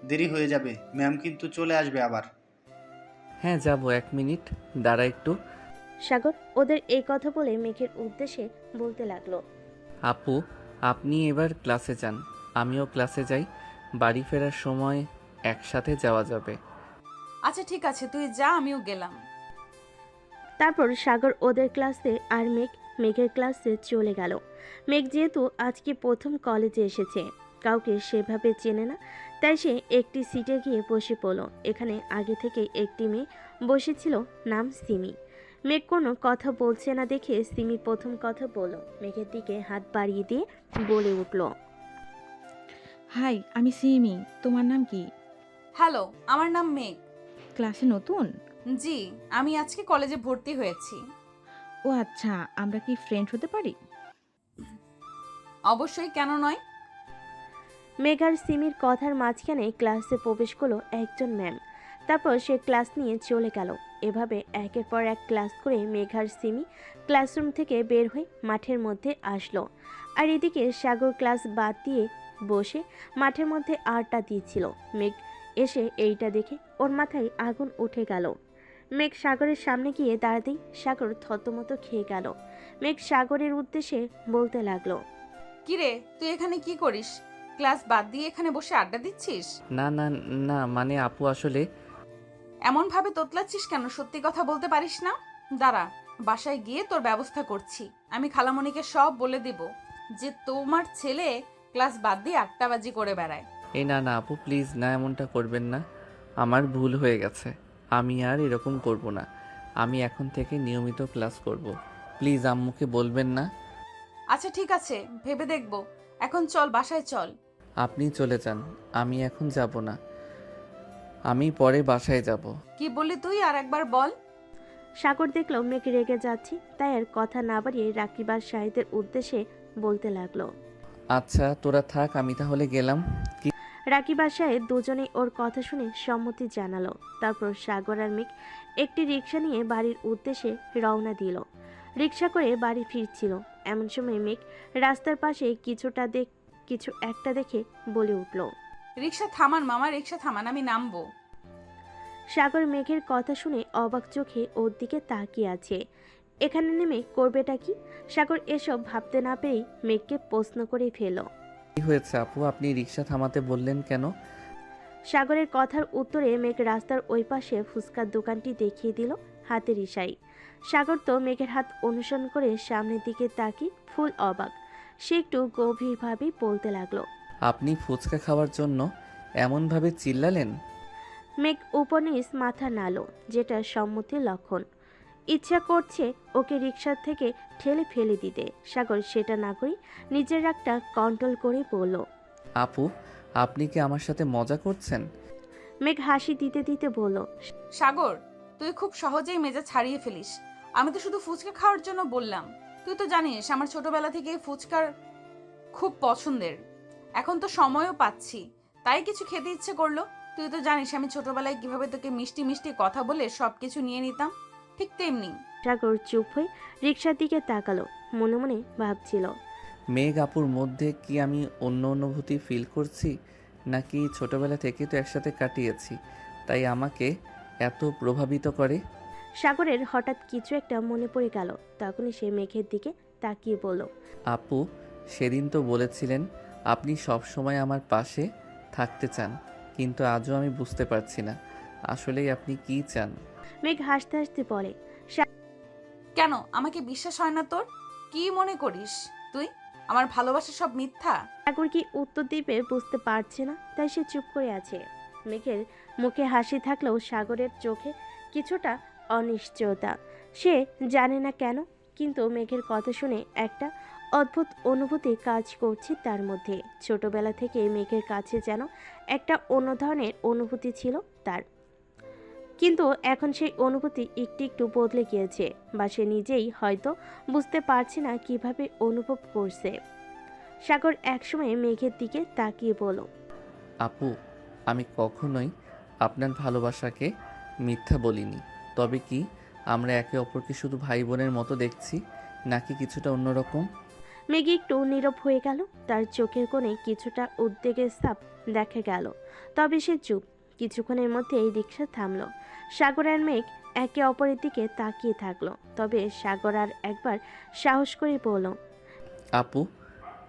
দেরি হয়ে যাবে, ম্যাম কিন্তু চলে আসবে আবার। হ্যাঁ যাবো, 1 মিনিট দাঁড়া একটু। সাগর ওদের এই কথা বলে মেঘের উদ্দেশ্যে বলতে লাগলো, আপু আপনি এবার ক্লাসে যান, আমিও ক্লাসে যাই, বাড়ি ফেরার সময় একসাথে যাওয়া যাবে। আচ্ছা ঠিক আছে, তুই যা, আমিও গেলাম। তারপর সাগর ওদের ক্লাসে আর মেঘের ক্লাসে চলে গেল। মেঘ যেহেতু আজকে প্রথম কলেজে এসেছে, কাউকে সেভাবে চেনে না, তাই সে একটি সিটে গিয়ে বসে পড়ল। এখানে আগে থেকে একটি মেয়ে বসেছিল, নাম সিমি। মেঘ কোনো কথা বলছে না দেখে সিমি প্রথম কথা বলল, মেঘের দিকে হাত বাড়িয়ে দিয়ে বলে উঠল, হাই, আমি সিমি। তোমার নাম কি? হ্যালো, আমার নাম মেঘ। ক্লাসে নতুন? জি, আমি আজকে কলেজে ভর্তি হয়েছি। ও আচ্ছা, আমরা কি ফ্রেন্ড হতে পারি? অবশ্যই, কেন নয়। মেঘ আর সিমির কথার মাঝখানে ক্লাসে প্রবেশ করলো একজন ম্যাম। তারপর সে ক্লাস নিয়ে চলে গেল। এভাবে একের পর এক ক্লাস করে মেঘ আর সিমি ক্লাসরুম থেকে বের হয়ে মাঠের মধ্যে আসলো। আর এদিকে সাগর ক্লাস বাদ দিয়ে বসে মাঠের মধ্যে আড্ডা দিয়েছিল। মেঘ এসে এইটা দেখে ওর মাথায় আগুন উঠে গেল। মেঘ সাগরের সামনে গিয়ে দাঁড়াতেই সাগর থতমত খেয়ে গেল। মেঘ সাগরের উদ্দেশ্যে বলতে লাগলো, কিরে, তুই এখানে কি করিস? ক্লাস বাদ দিয়ে এখানে বসে আড্ডা দিচ্ছিস? না না না, মানে আপু আসলে এমন ভাবে তোতলাচ্ছিস কেন? সত্যি কথা বলতে পারিস না? দাঁড়া, বাসায় গিয়ে তোর ব্যবস্থা করছি। আমি খালামণিকে সব বলে দেব যে তোমার ছেলে ক্লাস বাদ দিয়ে আড্ডাবাজি করে বেড়ায়। এই না না আপু প্লিজ না, এমনটা করবেন না, আমার ভুল হয়ে গেছে, আমি আর এরকম করব না, আমি এখন থেকে নিয়মিত ক্লাস করব, প্লিজ আম্মুকে বলবেন না। আচ্ছা ঠিক আছে, ভেবে দেখব। এখন চল, বাসায় চল। আপনি চলে যান, আমি এখন যাব না, আমি পরে বাসায় যাব। কি বললি তুই? আর একবার বল। সাগর দেখলো মেঘ রেগে যাচ্ছে, তাই আর কথা না বাড়িয়ে রাকিব আর শাহিদের উদ্দেশ্যে বলতে লাগলো, আচ্ছা তোরা থাক, আমি তাহলে গেলাম। রাকিব আর শাহিদ দুজনেই ওর কথা শুনে সম্মতি জানালো। তারপর সাগর আর মেঘ একটি রিক্সা নিয়ে বাড়ির উদ্দেশ্যে রওনা দিল। রিক্সা করে বাড়ি ফিরছিল, এমন সময় মেঘ রাস্তার পাশে কিছু একটা দেখে বলে উঠল, রিক্সা থামান মামা, রিক্সা থামান, আমি নামবো। সাগর মেঘের কথা শুনে অবাক চোখে ওর দিকে তাকিয়ে আছে। এখানে নেমে করবেটা কি? সাগর এসব ভাবতে না পেরেই মেঘকে প্রশ্ন করে ফেল। কি হয়েছে আপু, আপনি রিক্সা থামাতে বললেন কেন? সাগরের কথার উত্তরে মেঘ রাস্তার ওই পাশে ফুচকার দোকানটি দেখিয়ে দিল হাতের ইশারায়। সাগর তো মেঘের হাত অনুসরণ করে সামনের দিকে তাকিয়ে ফুল অবাক। সে একটু গভীরভাবে বলতে লাগলো, আপনি ফুচকা খাওয়ার জন্য এমনভাবে চিল্লালেন? মেঘ উপনিস মাথা নাড়ল, যেটা সম্মতির লক্ষণ। ইচ্ছা করছে ওকে রিকশা থেকে ঠেলে ফেলে দিতে। সাগর সেটা না করে নিজের রাগটা কন্ট্রোল করে বলল, আপু আপনি কি আমার সাথে মজা করছেন? মেঘ হাসি দিতে দিতে বলল, সাগর, তুই খুব সহজেই মেজাজ ছাড়িয়ে ফেলিস। আমি তো শুধু ফুচকা খাওয়ার জন্য বললাম। তুই তো জানিস আমার ছোটবেলা থেকে ফুচকার খুব পছন্দের। এখন তো সময়ও পাচ্ছি, তাই কিছু খেতে ইচ্ছে করলো। তুই তো জানিস আমি ছোটবেলায় কিভাবে তোকে মিষ্টি মিষ্টি কথা বলে সবকিছু নিয়ে নিতাম, ঠিক তেমনি। সাগর চুপ হয়ে রিকশার দিকে তাকালো, মনে মনে ভাবছিল, মেঘ আপুর মধ্যে কি আমি অন্য অনুভূতি ফিল করছি, নাকি ছোটবেলা থেকে তো একসাথে কাটিয়েছি তাই আমাকে এত প্রভাবিত করে? সাগরের হঠাৎ কিছু একটা মনে পড়ে গেল। তখনই সে মেঘের দিকে তাকিয়ে বলল, আপু সেদিন তো বলেছিলেন আপনি সব সময় আমার পাশে থাকতে চান, কিন্তু আজও আমি বুঝতে পারছি না আসলেই আপনি কি চান। মেঘ হাসতে হাসতে বলে, কেন আমাকে বিশ্বাস হয় না তোর? কি মনে করিস তুই আমার ভালোবাসা সব মিথ্যা? সাগর কি উত্তর দিবে বুঝতে পারছে না, তাই সে চুপ করে আছে। মেঘের মুখে হাসি থাকলেও সাগরের চোখে কিছুটা অনিশ্চয়তা। সে জানে না কেন, কিন্তু মেঘের কথা শুনে একটা অদ্ভুত অনুভূতি কাজ করছে তার মধ্যে। ছোটবেলা থেকে মেঘের কাছে যেন একটা অন্য ধরনের অনুভূতি ছিল তার, কিন্তু এখন সেই অনুভূতি একটু একটু বদলে গিয়েছে, বা সে নিজেই হয়তো বুঝতে পারছে না কিভাবে অনুভব করছে। সাগর একসময় মেঘের দিকে তাকিয়ে বলল, আপু, আমি কখনোই আপনার ভালোবাসাকে মিথ্যা বলিনি। তবে কি আমরা একে অপরকে শুধু ভাই বোনের মতো দেখছি, নাকি কিছুটা অন্যরকম? মেঘ একটু নীরব হয়ে গেল। তার চোখের কোণে কিছুটা উদ্বেগের ছাপ দেখা গেল, তবে সে চুপ। কিছুক্ষণের মধ্যেই রিক্সা থামলো। সাগর আর মেঘ একে অপরের দিকে তাকিয়ে থাকলো। তবে সাগর আর একবার সাহস করে বলল, আপু,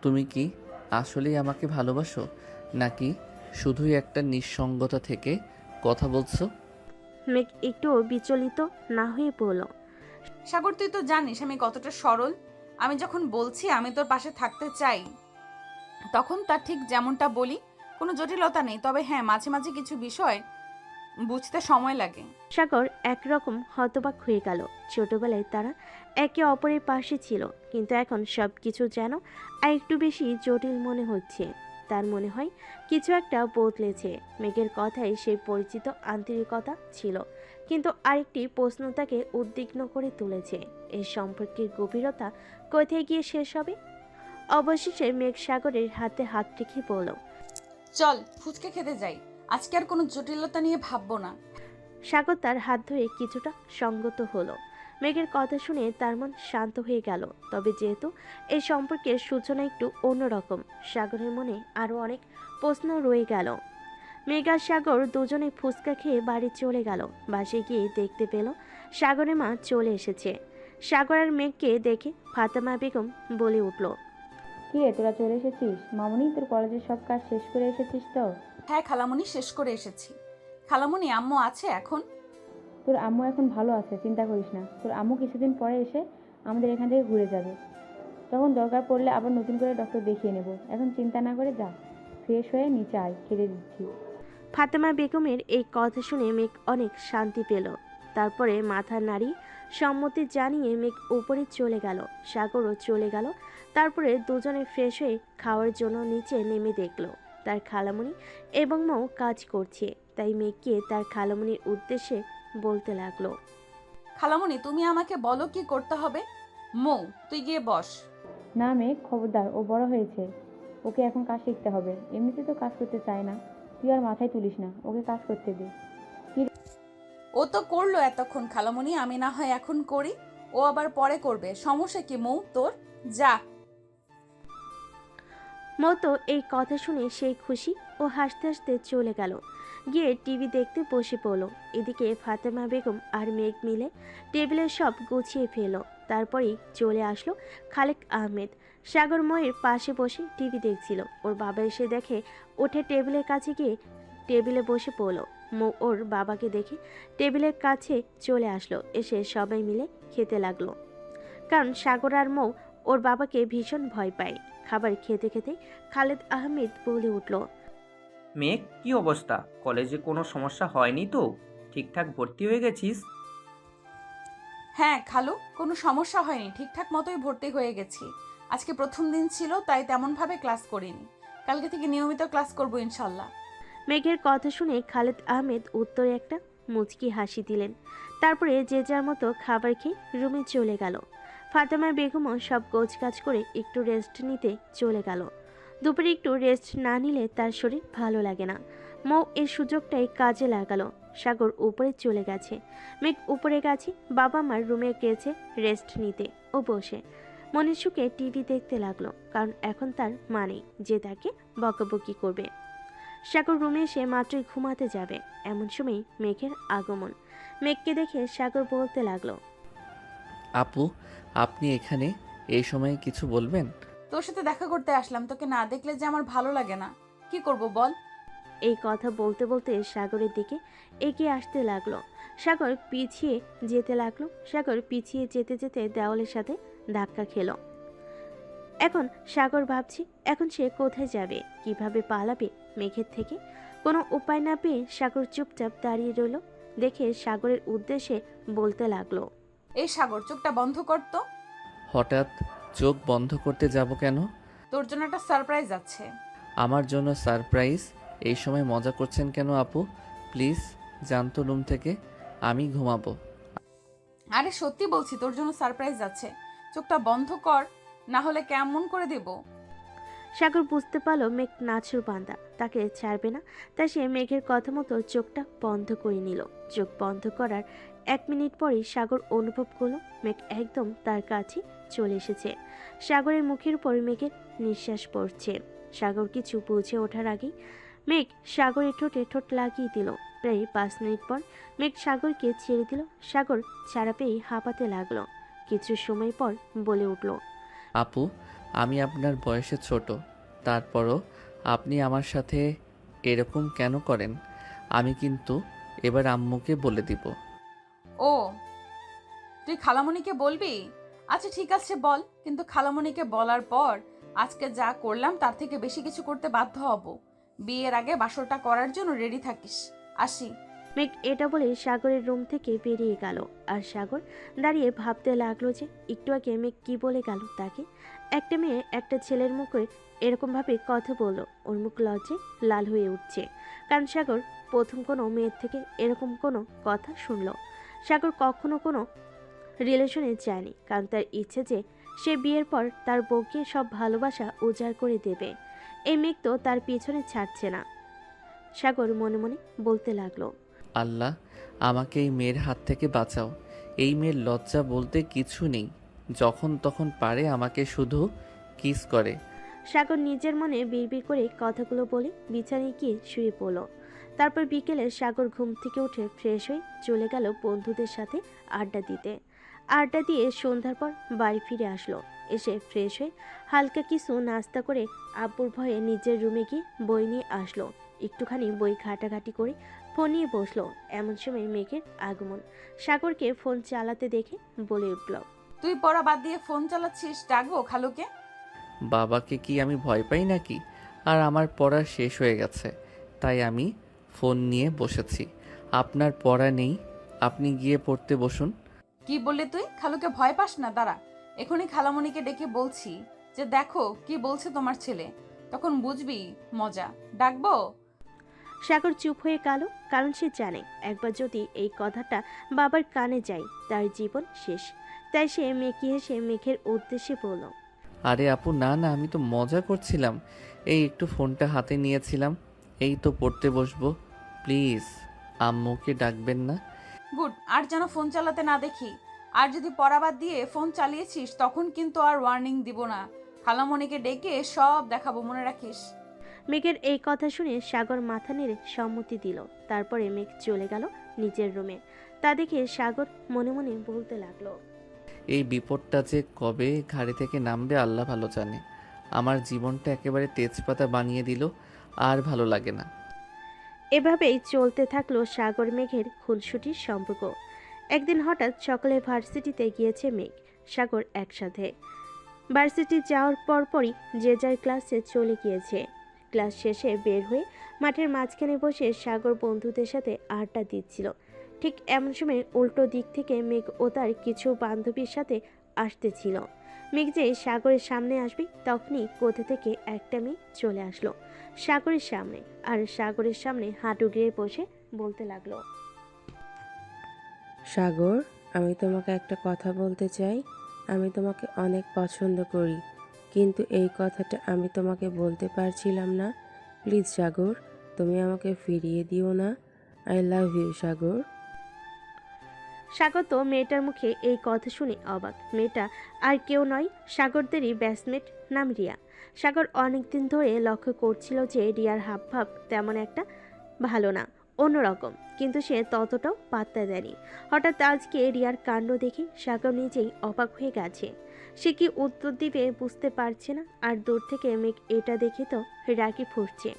তুমি কি আসলেই আমাকে ভালোবাসো, নাকি শুধুই একটা নিঃসঙ্গতা থেকে কথা বলছো? মেঘ একটু বিচলিত না হয়ে বলল, সাগর, তুই তো জানিস আমি কতটা সরল। আমি যখন বলছি আমি তোর পাশে থাকতে চাই, তখন তার ঠিক যেমনটা বলি, কোনো জটিলতা নেই। তবে হ্যাঁ, মাঝে মাঝে কিছু বিষয় বুঝতে সময় লাগে। সাগর একরকম হতবাক হয়ে গেল। ছোটবেলায় তারা একে অপরের পাশে ছিল, কিন্তু এখন সব কিছু যেন আর একটু বেশি জটিল মনে হচ্ছে। তার মনে হয় কিছু একটা বদলেছে। মেঘের কথায় সেই পরিচিত আন্তরিকতা ছিল, কিন্তু আরেকটি প্রশ্ন তাকে উদ্বিগ্ন করে তুলেছে। এই সম্পর্কের গভীরতা কোথায় গিয়ে শেষ হবে? অবশেষে মেঘ সাগরের হাতে হাত রেখে বলল, চল ফুচকা খেতে যাই, আজকে আর কোনো জটিলতা নিয়ে ভাববো না। সাগর তার হাত ধরে কিছুটা সঙ্গত হলো। মেঘের কথা শুনে তার মন শান্ত হয়ে গেল। তবে যেহেতু এই সম্পর্কের সূচনা একটু অন্যরকম, সাগরের মনে আরও অনেক প্রশ্ন রয়ে গেল। মেঘ আর সাগর দুজনে ফুচকা খেয়ে বাড়ি চলে গেল। বাসে গিয়ে দেখতে পেল সাগরের মা চলে এসেছে। সাগর আর মেঘকে দেখে ফাতেমা বেগম বলে উঠল, কি রে, তোরা চলে এসেছিস? মামুনি, তোর কলেজের সব কাজ শেষ করে এসেছিস তো? হ্যাঁ খালামণি, শেষ করে এসেছি। খালামণি, আম্মু আছে এখন? তোর আম্মু এখন ভালো আছে, চিন্তা করিস না। তোর আম্মু কিছুদিন পরে এসে আমাদের এখান থেকে ঘুরে যাবে। তখন দরকার পড়লে আবার নতুন করে ডক্টর দেখিয়ে নেব। এখন চিন্তা না করে যা, ফ্রেশ হয়ে নিচে আয়, খেতে দিচ্ছি। ফাতেমা বেগমের এই কথা শুনে মেঘ অনেক শান্তি পেল। তারপরে মাথা নাড়ি সম্মতি জানিয়ে মেঘ উপরে চলে গেল। সাগরও চলে গেল। তারপরে দুজনে ফ্রেশ হয়ে খাওয়ার জন্য নিচে নেমে দেখলো তার খালামণি এবং মৌ কাজ করছে। তাই মেঘকে তার খালামণির উদ্দেশ্যে বলতে লাগলো, খালামণি, তুমি আমাকে বলো কি করতে হবে। মৌ, তুই গিয়ে বস। না মেঘ, খবরদার, ও বড় হয়েছে, ওকে এখন কাজ শিখতে হবে। এমনিতে তো কাজ করতে চায় না, তুই আর মাথায় তুলিস না, ওকে কাজ করতে দে। ও তো করলো এতক্ষণ খালামণি, আমি না হয় এখন করি, ও আবার পরে করবে। সমস্যা কি মৌ তোর? যা। মতো এই কথা শুনে সেই খুশি ও হাসতে হাসতে চলে গেল। গিয়ে টিভি দেখতে বসে পড়ল। এদিকে ফাতেমা বেগম আর মেঘ মিলে টেবিলের সব গুছিয়ে ফেলো। তারপরেই চলে আসলো খালেক আহমেদ। সাগরময়ের পাশে বসে টিভি দেখছিল। ওর বাবা এসে দেখে, উঠে টেবিলের কাছে গিয়ে টেবিলে বসে পড়ল। মৌ ওর বাবাকে দেখে টেবিলের কাছে চলে আসলো। এসে সবাই মিলে খেতে লাগলো, কারণ সাগর আর মৌ ওর বাবাকে ভীষণ ভয় পায়। খাবার খেতে খেতে খালেদ আহমেদ বলে উঠল, মেঘ, কি অবস্থা? কলেজে কোনো সমস্যা হয়নি তো? ঠিকঠাক ভর্তি হয়ে গেছিস? হ্যাঁ খালু, কোনো সমস্যা হয়নি, ঠিকঠাক মতোই ভর্তি হয়ে গেছি। আজকে প্রথম দিন ছিল, তাই তেমনভাবে ক্লাস করিনি। কালকে থেকে নিয়মিত ক্লাস করবো ইনশাল্লাহ। মেঘের কথা শুনে খালেদ আহমেদ উত্তরে একটা মুচকি হাসি দিলেন। তারপরে যে যার মতো খাবার খেয়ে রুমে চলে গেল। ফাতেমা বেগমও সব গোছগাছ করে একটু রেস্ট নিতে চলে গেল। দুপুরে একটু রেস্ট না নিলে তার শরীর ভালো লাগে না। মৌ এই সুযোগটাই কাজে লাগালো। সাগর উপরে চলে গেছে, মেঘ উপরে গেছে, বাবা মার রুমে গেছে রেস্ট নিতে। ও বসে মনের সুখে টিভি দেখতে লাগলো, কারণ এখন তার মানে যে তাকে বকাবকি করবে। সাগর রুমে এসে মাত্রই ঘুমাতে যাবে, এমন সময় মেঘের আগমন। মেঘকে দেখে সাগর বলতে লাগলো, আপু, আপনি এখানে এই সময়ে কিছু বলবেন? তোর সাথে দেখা করতে আসলাম, তোকে না দেখলে যে আমার ভালো লাগে না। কি করব বল? এই কথা বলতে বলতে সাগরের দিকে এগিয়ে আসতে লাগলো। সাগর পিছিয়ে যেতে লাগলো। সাগর পিছিয়ে যেতে যেতে দেওয়ালের সাথে ধাক্কা খেলো। এখন সাগর ভাবছে, এখন সে কোথায় যাবে, কিভাবে পালাবে মেঘের থেকে। কোনো উপায় না পেয়ে সাগর চুপচাপ দাঁড়িয়ে রইল। দেখে সাগরের উদ্দেশ্যে বলতে লাগলো, এই সাগর, চোখটা বন্ধ কর তো। হঠাৎ চোখ বন্ধ করতে যাব কেন? তোর জন্য একটা সারপ্রাইজ আছে। আমার জন্য সারপ্রাইজ? এই সময় মজা করছেন কেন আপু? প্লিজ জানতো রুম থেকে, আমি ঘুমাবো। আরে সত্যি বলছি, তোর জন্য সারপ্রাইজ আছে। চোখটা বন্ধ কর, না হলে কেমন করে দেব। সাগর বুঝতে পারলো মেঘ নাছুর বান্দা, তাকে ছাড়বে না। তাই সে মেঘের কথা মতো চোখটা বন্ধ করে নিল। চোখ বন্ধ করার 1 মিনিট পরই সাগর অনুভব করলো মেঘ একদম তার কাছে চলে এসেছে। সাগরের মুখের উপর মেঘের নিঃশ্বাস পড়ছে। সাগর কিছু বুঝে ওঠার আগেই মেঘ সাগরের ঠোঁটে ঠোঁট লাগিয়ে দিল। প্রায় 5 মিনিট পর মেঘ সাগরকে ছেড়ে দিল। সাগর ছাড়া পেয়ে হাঁপাতে লাগলো। কিছু সময় পর বলে উঠল, আপু, আমি আপনার বয়সে ছোট, তারপরও আপনি আমার সাথে এরকম কেন করেন? আমি কিন্তু এবার আম্মুকে বলে দিব। ও, তুই খালামণিকে বলবি? আচ্ছা ঠিক আছে বল, কিন্তু খালামণিকে বলার পর আজকে যা করলাম তার থেকে বেশি কিছু করতে বাধ্য হব। বিয়ের আগে বাসরটা করার জন্য রেডি থাকিস। আসি। মেঘ এটা বলে সাগরের রুম থেকে বেরিয়ে গেল। আর সাগর দাঁড়িয়ে ভাবতে লাগলো যে একটু আগে মেঘ কি বলে গেল তাকে। একটা মেয়ে একটা ছেলের মুখে এরকমভাবে কথা বললো, ওর মুখ লজ্জে লাল হয়ে উঠছে। কারণ সাগর প্রথম কোনো মেয়ের থেকে এরকম কোনো কথা শুনলো। সাগর কখনো কোনো রিলেশনে যায়নি, কারণ তার ইচ্ছে যে সে বিয়ের পর তার বউকে সব ভালোবাসা উজাড় করে দেবে। এই মেঘ তো তার পিছনে ছাড়ছে না। সাগর মনে মনে বলতে লাগলো, আল্লাহ, আমাকে এই মেয়ের হাত থেকে বাঁচাও। এই মেয়ের লজ্জা বলতে কিছু নেই, যখন তখন পারে আমাকে শুধু কিস করে। সাগর নিজের মনে বিড়বিড় করে কথাগুলো বলে বিছানায় গিয়ে শুয়ে পড়ল। তারপর বিকেলে সাগর ঘুম থেকে উঠে ফ্রেশ হয়ে চলে গেল বন্ধুদের সাথে আড্ডা দিতে। আড্ডা দিয়ে সন্ধ্যার পর বাড়ি ফিরে আসলো। এসে ফ্রেশ হয়ে হালকা কিছু নাস্তা করে আব্বুর ভয়ে নিজের রুমে গিয়ে বই নিয়ে আসলো। একটুখানি বই ঘাটাঘাটি করে ফোন নিয়ে বসলো। এমন সময় মেঘের আগমন। সাগরকে ফোন চালাতে দেখে বলে উঠল, তুই পড়া বাদ দিয়ে ফোন চালাচ্ছিস, ডাকবো খালুকে? বাবাকে কি আমি ভয় পাই নাকি? আর আমার পড়া শেষ হয়ে গেছে, তাই আমি ফোন নিয়ে বসেছি। আপনার পড়া নেই, আপনি গিয়ে পড়তে বসুন। কি বললি তুই? খালুকে ভয় পাস না? দাঁড়া, এখনই খালামণিকে ডেকে বলছি যে দেখো কি বলছে তোমার ছেলে, তখন বুঝবি মজা। ডাকবো? সাগর চুপ হয়ে গেল, কারণ সে জানে একবার যদি এই কথাটা বাবার কানে যায় তার জীবন শেষ। তাই সে মেকি হেসে মেঘের উদ্দেশ্যে বলল, আরে আপু, না না, আমি তো মজা করছিলাম। এই একটু ফোনটা হাতে নিয়েছিলাম, এই তো পড়তে বসবো। প্লিজ আম্মুকে ডাকবেন না। গুড, আর যেন ফোন চালাতে না দেখি। আর যদি পড়া বাদ দিয়ে ফোন চালিয়েছিস তখন কিন্তু আর ওয়ার্নিং দিব না। খালামণিকে ডেকে সব দেখাবো, মনে রাখিস। মেঘের এই কথা শুনে সাগর মাথা নেড়ে সম্মতি দিল। তারপরে মেঘ চলে গেল নিজের রুমে। তা দেখে সাগর মনে মনে বলতে লাগলো, এই বিপদটা যে কবে ঘাড়ি থেকে নামবে আল্লাহ ভালো জানে। আমার জীবনটা একেবারে তেজপাতা বানিয়ে দিল, আর ভালো লাগে না। এভাবেই চলতে থাকলো সাগর মেঘের খুনসুটির সম্পর্ক। একদিন হঠাৎ সকালে ভার্সিটিতে গিয়েছে মেঘ সাগর একসাথে। ভার্সিটি যাওয়ার পরপরই যে যার ক্লাসে চলে গিয়েছে। ক্লাস শেষে বের হয়ে মাঠের মাঝখানে বসে সাগর বন্ধুদের সাথে আড্ডা দিচ্ছিল। ঠিক এমন সময় উল্টো দিক থেকে মেঘ ও তার কিছু বান্ধবীর সাথে আসতেছিল। মেঘ যে সাগরের সামনে আসবে তখনই কোথা থেকে একটা মেয়ে চলে আসলো সাগরের সামনে। আর সাগরের সামনে হাঁটু গেড়ে বসে বলতে লাগলো, সাগর, আমি তোমাকে একটা কথা বলতে চাই। আমি তোমাকে অনেক পছন্দ করি, কিন্তু এই কথাটা আমি তোমাকে বলতে পারছিলাম না। প্লিজ সাগর, তুমি আমাকে ফিরিয়ে দিও না। আই লাভ ইউ সাগর। সাগর তো মেয়েটার মুখে এই কথা শুনে অবাক। মেয়েটা আর কেউ নয়, সাগরদেরই ব্যাচমেট, নাম রিয়া। সাগর অনেকদিন ধরে লক্ষ্য করছিল যে রিয়ার হাবভাব তেমন একটা ভালো না, অন্যরকম, কিন্তু সে ততটাও পাত্তা দেয়নি। হঠাৎ আজকে রিয়ার কাণ্ড দেখে সাগর নিজেই অবাক হয়ে গেছে। সে কি উত্তর দিবে বুঝতে পারছে না। আর দূর থেকে মেঘ এটা দেখে তো রাগি ফুটছে।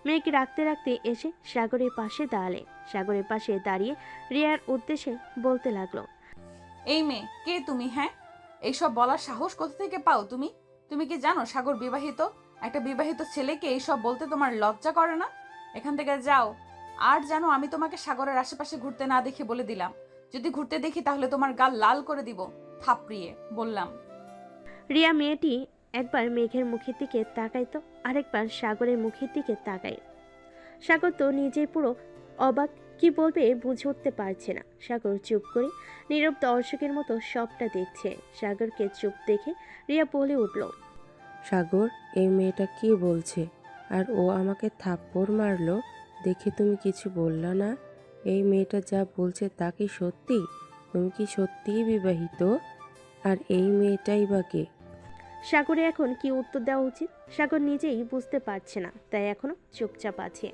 মেঘ রাখতে রাখতে এসে সাগরের পাশে দাঁড়ালে। সাগরের পাশে দাঁড়িয়ে রিয়ার উদ্দেশ্যে বলতে লাগলো, এই মেয়ে কে তুমি? হ্যাঁ, এইসব বলার সাহস কোথা থেকে পাও তুমি? তুমি কি জানো সাগর বিবাহিত? একটা বিবাহিত ছেলেকে এইসব বলতে তোমার লজ্জা করে না? এখান থেকে যাও। আর জানো, আমি তোমাকে সাগরের আশেপাশে ঘুরতে না দেখে বলে দিলাম, যদি ঘুরতে দেখি তাহলে তোমার গাল লাল করে দিব থাপড়িয়ে, বললাম। রিয়া মেয়েটি একবার মেঘের মুখের দিকে তাকায় তো আরেকবার সাগরের মুখের দিকে তাকায়। সাগর তো নিজেই পুরো অবাক, কি বলবে বুঝে উঠতে পারছে না। সাগর চুপ করে নীরব দর্শকের মতো সবটা দেখছে। সাগরকে চুপ দেখে রিয়া বলে উঠল, সাগর, এই মেয়েটা কি বলছে? আর ও আমাকে থাপ্পড় মারলো দেখে তুমি কিছু বললা না? এই মেয়েটা যা বলছে তা কি সত্যি? তুমি কি সত্যিই বিবাহিত? আর এই মেয়েটাই বা কে? সাগরের এখন কি উত্তর দেওয়া উচিত সাগর নিজেই বুঝতে পারছে না, তাই এখনো চুপচাপ আছে।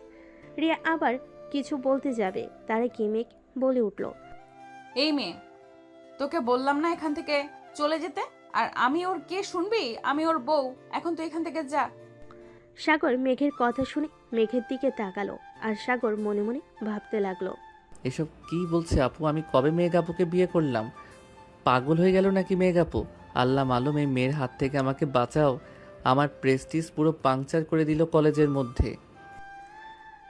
রিয়া আবার কিছু বলতে যাবে, তারে কি মেঘ বলে উঠল। এই মেয়ে, তোকে বললাম না এখান থেকে চলে যেতে? আর আমি ওর কে শুনবি? আমি ওর বউ। এখন তুই এখান থেকে যা। সাগর মেঘের কথা শুনে মেঘের দিকে তাকালো, আর সাগর মনে মনে ভাবতে লাগলো। এসব কি বলছে আপু? আমি কবে মেঘ আপুকে বিয়ে করলাম? পাগল হয়ে গেল নাকি মেঘ আপু? আল্লাহ মালুম, এই মেয়ের হাত থেকে আমাকে বাঁচাও। আমার প্রেস্টিজ পুরো পাংচার করে দিল কলেজের মধ্যে।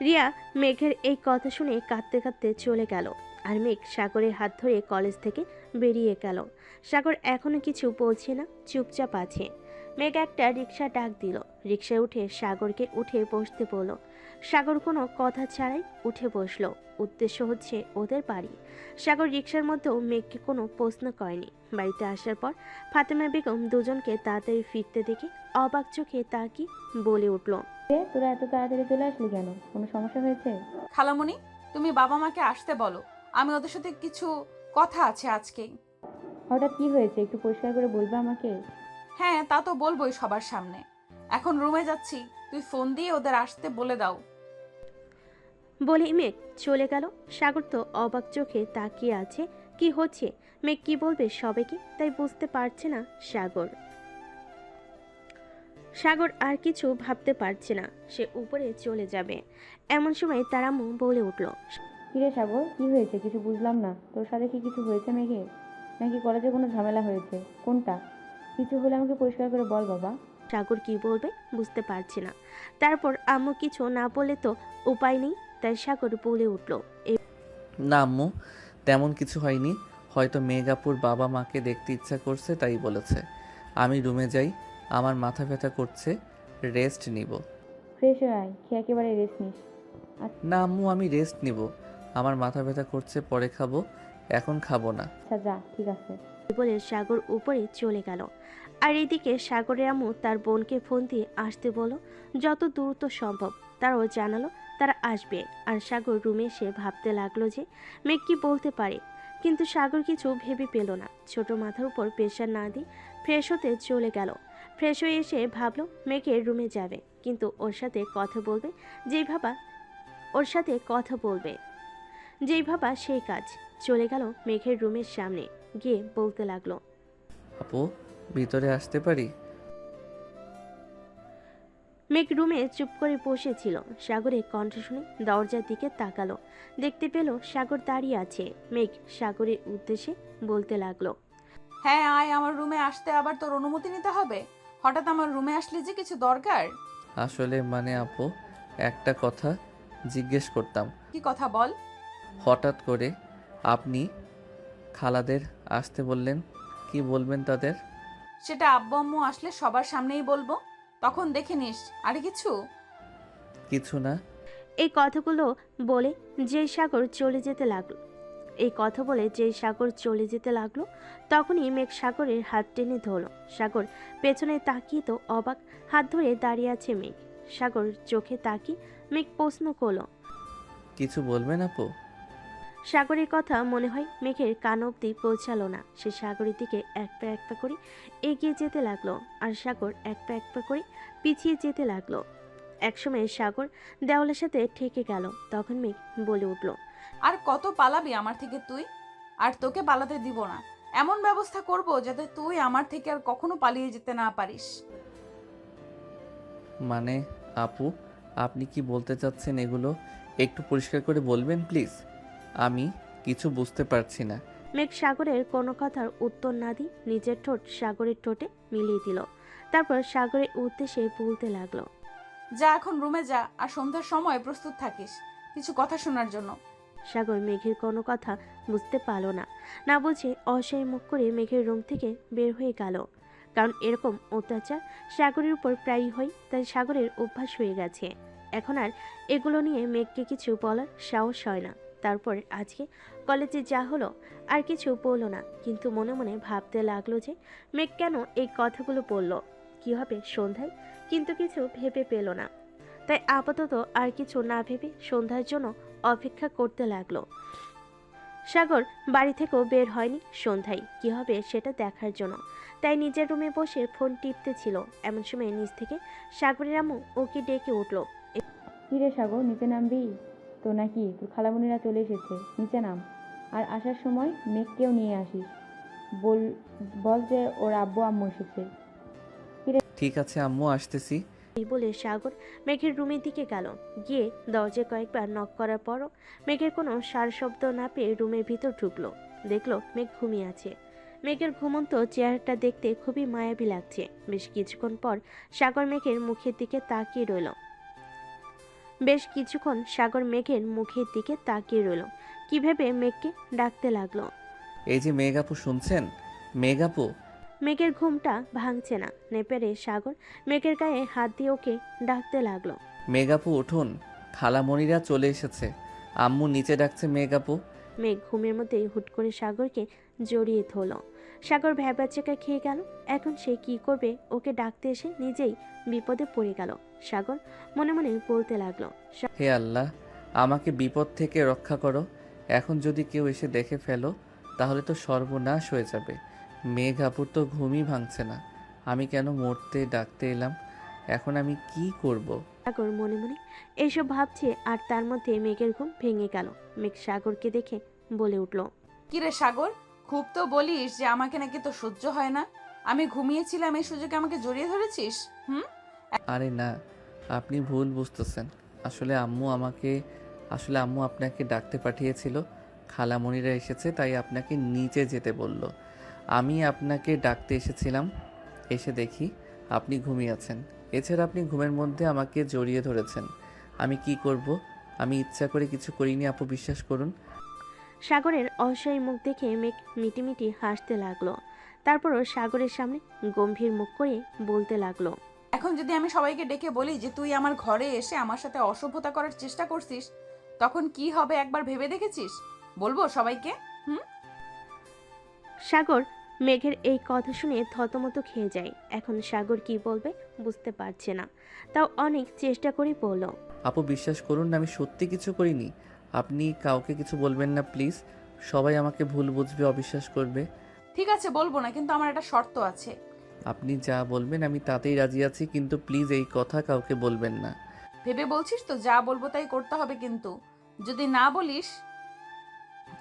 রিয়া মেঘের এই কথা শুনে কাঁদতে কাঁদতে চলে গেল, আর মেঘ সাগরের হাত ধরে কলেজ থেকে বেরিয়ে গেল। সাগর এখনো কিছু বলছে না, চুপচাপ আছে। মেঘ একটা রিক্সা ডাক দিল, রিক্সায় উঠে সাগরকে উঠে বসতে বলল। সাগর কোনো কথা ছাড়াই উঠে বসলো। উদ্দেশ্য হচ্ছে ওদের বাড়ি। সাগর রিক্সার মধ্যেও মেঘকে কোনো প্রশ্ন করেনি। বাড়িতে আসার পর ফাতেমা বেগম দুজনকে তাড়াতাড়ি ফিরতে দেখে অবাক চোখে তাকিয়ে বলে উঠল। তোরা এত তাড়াতাড়ি চলে আসলি কেন? কোনো সমস্যা হয়েছে? খালামণি, তুমি বাবা মাকে আসতে বলো, আমি ওদের সাথে কিছু কথা আছে আজকেই। হঠাৎ কি হয়েছে একটু পরিষ্কার করে বলবে আমাকে? হ্যাঁ, তা তো বলবোই সবার সামনে। এখন রুমে যাচ্ছি, তুই ফোন দিয়ে ওদের আসতে বলে দাও। বলে মেঘ চলে গেল। সাগর তো অবাক চোখে তাকিয়ে আছে, কি হচ্ছে, মেঘ কি বলবে সবাইকে, তাই বুঝতে পারছে না সাগর। সাগর আর কিছু ভাবতে পারছে না, সে উপরে চলে যাবে। এমন সময় তার আম্মু বলে উঠল। কিরে সাগর, কি হয়েছে? কিছু বুঝলাম না। তোর সাথে কি কিছু হয়েছে মেঘের? নাকি কলেজে কোনো ঝামেলা হয়েছে? কোনটা? কিছু হলে আমাকে পরিষ্কার করে বল বাবা। সাগর কি বলবে বুঝতে পারছে না। তারপর আম্মু কিছু না বলে তো উপায় নেই, তাই সাগর বলে উঠল। না আম্মু, তেমন কিছু হয়নি। হয়তো মেঘাপুর বাবা মাকে দেখতে ইচ্ছা করছে তাই বলেছে। আমি রুমে যাই, আমার মাথা ব্যথা করছে, রেস্ট নিব। ফ্রেশ হয়ে আয়, খেয়ে একেবারে রেস্ট নিস। না আম্মু, আমি রেস্ট নিব। আমার মাথা ব্যথা করছে, পরে খাবো, এখন খাবো না। আচ্ছা যা, ঠিক আছে। বলে সাগর উপরে চলে গেল। আর এদিকে সাগরের আম্মু তার বোনকে ফোন দিয়ে আসতে বলো, যত দ্রুত সম্ভব। তারাও জানালো তারা আসবে। আর সাগর রুমে এসে ভাবতে লাগলো যে মেঘ কি বলতে পারে, কিন্তু সাগর কিছু ভেবে পেল না। ছোট মাথার উপর প্রেশার না দিয়ে ফ্রেশ হতে চলে গেল। ফ্রেশ হয়ে এসে ভাবলো মেঘের রুমে যাবে, কিন্তু ওর সাথে কথা বলবে যেই ভাবা সেই কাজ। চলে গেল মেঘের রুমের সামনে, গিয়ে বলতে লাগলো। আপু, ভিতরে আসতে পারি? মেঘ রুমে চুপ করে বসেছিল। সাগরের কণ্ঠ শুনে দরজার দিকে তাকালো, দেখতে পেল সাগর দাঁড়িয়ে আছে। মেঘ সাগরের উদ্দেশ্যে বলতে লাগলো। হ্যাঁ আয়, আমার রুমে আসতে আবার তোর অনুমতি নিতে হবে? হঠাৎ আমার রুমে আসলে যে কিছু দরকার? আসলে মানে আপু, একটা কথা জিজ্ঞেস করতাম। কি কথা বল। হঠাৎ করে আপনি খালাদের আসতে বললেন, কি বলবেন তাদের? সেটা আব্বু আম্মু আসলে সবার সামনেই বলবো, তখন দেখে নিস। আরে কিছু কিছু না। এই কথাগুলো বলে যেই সাগর চলে যেতে লাগলো, তখনই মেঘ সাগরের হাত টেনে ধরল। সাগর পেছনে তাকিয়ে তো অবাক, হাত ধরে দাঁড়িয়ে আছে মেঘ। সাগর চোখে তাকিয়ে মেঘ প্রশ্ন করলো। কিছু বলবেন আপু? সাগরের কথা মনে হয় মেঘের কান অব্দি পৌঁছালো না। সে সাগরের দিকে এক পা করে এগিয়ে যেতে লাগলো, আর সাগর এক পা করে পিছিয়ে যেতে লাগলো। একসময় সাগর দেওয়ালের সাথে ঠেকে গেল। তখন মেঘ বলে উঠল। আর কত পালাবি আমার থেকে তুই? আর তোকে পালাতে দিব না। এমন ব্যবস্থা করব যাতে তুই আমার থেকে আর কখনো পালিয়ে যেতে না পারিস। মানে আপু, আপনি কি বলতে চাচ্ছেন এগুলো একটু পরিষ্কার করে বলবেন প্লিজ? আমি কিছু বুঝতে পারছি না। মেঘ সাগরের কোনো কথার উত্তর না দিয়ে নিজের ঠোঁট সাগরের ঠোঁটে মিলিয়ে দিল। তারপর সাগরের উদ্দেশ্যে বলতে লাগলো। যা এখন রুমে যা, আর সন্ধ্যার সময় প্রস্তুত থাকিস কিছু কথা শোনার জন্য। সাগর মেঘের কোনো কথা বুঝতে পারল না, না বুঝে অসহায় মুখ করে মেঘের রুম থেকে বের হয়ে গেল। কারণ এরকম অত্যাচার সাগরের উপর প্রায়ই হয়, তাই সাগরের অভ্যাস হয়ে গেছে। এখন আর এগুলো নিয়ে মেঘকে কিছু বলার সাহস হয় না। তারপর আজকে কলেজে যা হলো আর কিছু বলল না, কিন্তু মনে মনে ভাবতে লাগলো যে মেঘ কেন এই কথাগুলো বলল, কি হবে সন্ধ্যায়, কিন্তু কিছু ভেবে পেল না। তাই আপাতত আর কিছু না ভেবে সন্ধ্যার জন্য অপেক্ষা করতে লাগলো। সাগর বাড়ি থেকেও বের হয়নি সন্ধ্যায় কি হবে সেটা দেখার জন্য, তাই নিজের রুমে বসে ফোন টিপতে ছিল। এমন সময় নিচ থেকে সাগরের আম্মু ওকে ডেকে উঠল। কী রে সাগর, নিচে নামবি তো নাকি? তোর খালামণিরা চলে এসেছে, নিচে নাম। আর আসার সময় মেঘকেও নিয়ে আসিস। বল বল যে ওর আব্বু আম্মু এসেছে। ঠিক আছে আম্মু, আসতেছি। এই বলে সাগর মেঘের রুমের দিকে গেল। গিয়ে দরজায় কয়েকবার নক করার পরও মেঘের কোনো সার শব্দ না পেয়ে রুমের ভিতর ঢুকলো। দেখলো মেঘ ঘুমিয়ে আছে। মেঘের ঘুমন্ত চেহারাটা দেখতে খুবই মায়াবী লাগছে। বেশ কিছুক্ষণ পর সাগর মেঘের মুখের দিকে তাকিয়ে রইল। কি ভেবে মেঘকে ডাকতে লাগলো। এই যে মেঘ আপু, শুনছেন? মেঘ আপু। মেঘের ঘুমটা ভাঙছে না। নেপেরে সাগর মেঘের গায়ে হাত দিয়ে ওকে ডাকতে লাগলো। মেঘ আপু উঠুন, খালামণিরা চলে এসেছে। আম্মু নিচে ডাকছে মেঘ আপু। মেঘ ঘুমের মধ্যেই হুট করে সাগরকে জড়িয়ে ধরল। সাগর ভ্যাবাচ্চাকা খেয়ে গেল। এখন সে কি করবে? ওকে ডাকতে এসে নিজেই বিপদে পড়ে গেল। সাগর মনে মনে বলতে লাগলো, হে আল্লাহ, আমাকে বিপদ থেকে রক্ষা করো। এখন যদি কেউ এসে দেখে ফেলো তাহলে তো সর্বনাশ হয়ে যাবে। মেঘ আপুর তো ঘুমই ভাঙছে না। আমি কেন মরতে ডাকতে এলাম? এখন আমি কি করব? সাগর মনে মনে এইসব ভাবছে, আর তার মধ্যে মেঘের ঘুম ভেঙে গেল। মেঘ সাগরকে দেখে বলে উঠল, কিরে সাগর, খুব তো বলিস যে আমাকে নাকি তো সহ্য হয় না। আমি ঘুমিয়েছিলাম এই সুযোগে আমাকে জড়িয়ে ধরেছিস। আরে না, আপনি ভুল বুঝতেছেন। আসলে আম্মু আপনাকে ডাকতে পাঠিয়েছিল। খালামণিরা এসেছে তাই আপনাকে নিচে যেতে বলল। আমি আপনাকে ডাকতে এসেছিলাম। এসে দেখি আপনি ঘুমিয়ে আছেন। এছাড়া আপনি ঘুমের মধ্যে আমাকে জড়িয়ে ধরেছেন। আমি কি করব? আমি ইচ্ছা করে কিছু করিনি আপু, বিশ্বাস করুন। সাগরের অসহায় মুখ দেখে মেঘ মিটিমিটি হাসতে লাগলো। তারপরও সাগরের সামনে গম্ভীর মুখ করে বলতে লাগলো, এখন যদি আমি সবাইকে ডেকে বলি যে তুই আমার ঘরে এসে আমার সাথে অসভ্যতা করার চেষ্টা করছিস, তখন কি হবে একবার ভেবে দেখেছিস? বলবো সবাইকে? সাগর মেঘের এই কথা শুনে থতমত খেয়ে যায়। এখন সাগর কি বলবে বুঝতে পারছে না, তাও অনেক চেষ্টা করে বলল, আপু বিশ্বাস করুন, আমি সত্যি কিছু করিনি। আপনি কাউকে কিছু বলবেন না প্লিজ। সবাই আমাকে ভুল বুঝবে, অবিশ্বাস করবে। ঠিক আছে বলবো না, কিন্তু আমার একটা শর্ত আছে। আপনি যা বলবেন আমি তাতেই রাজি আছি, কিন্তু প্লিজ এই কথা কাউকে বলবেন না। ভেবে বলছিস তো? যা বলবো তাই করতে হবে, কিন্তু যদি না বলিস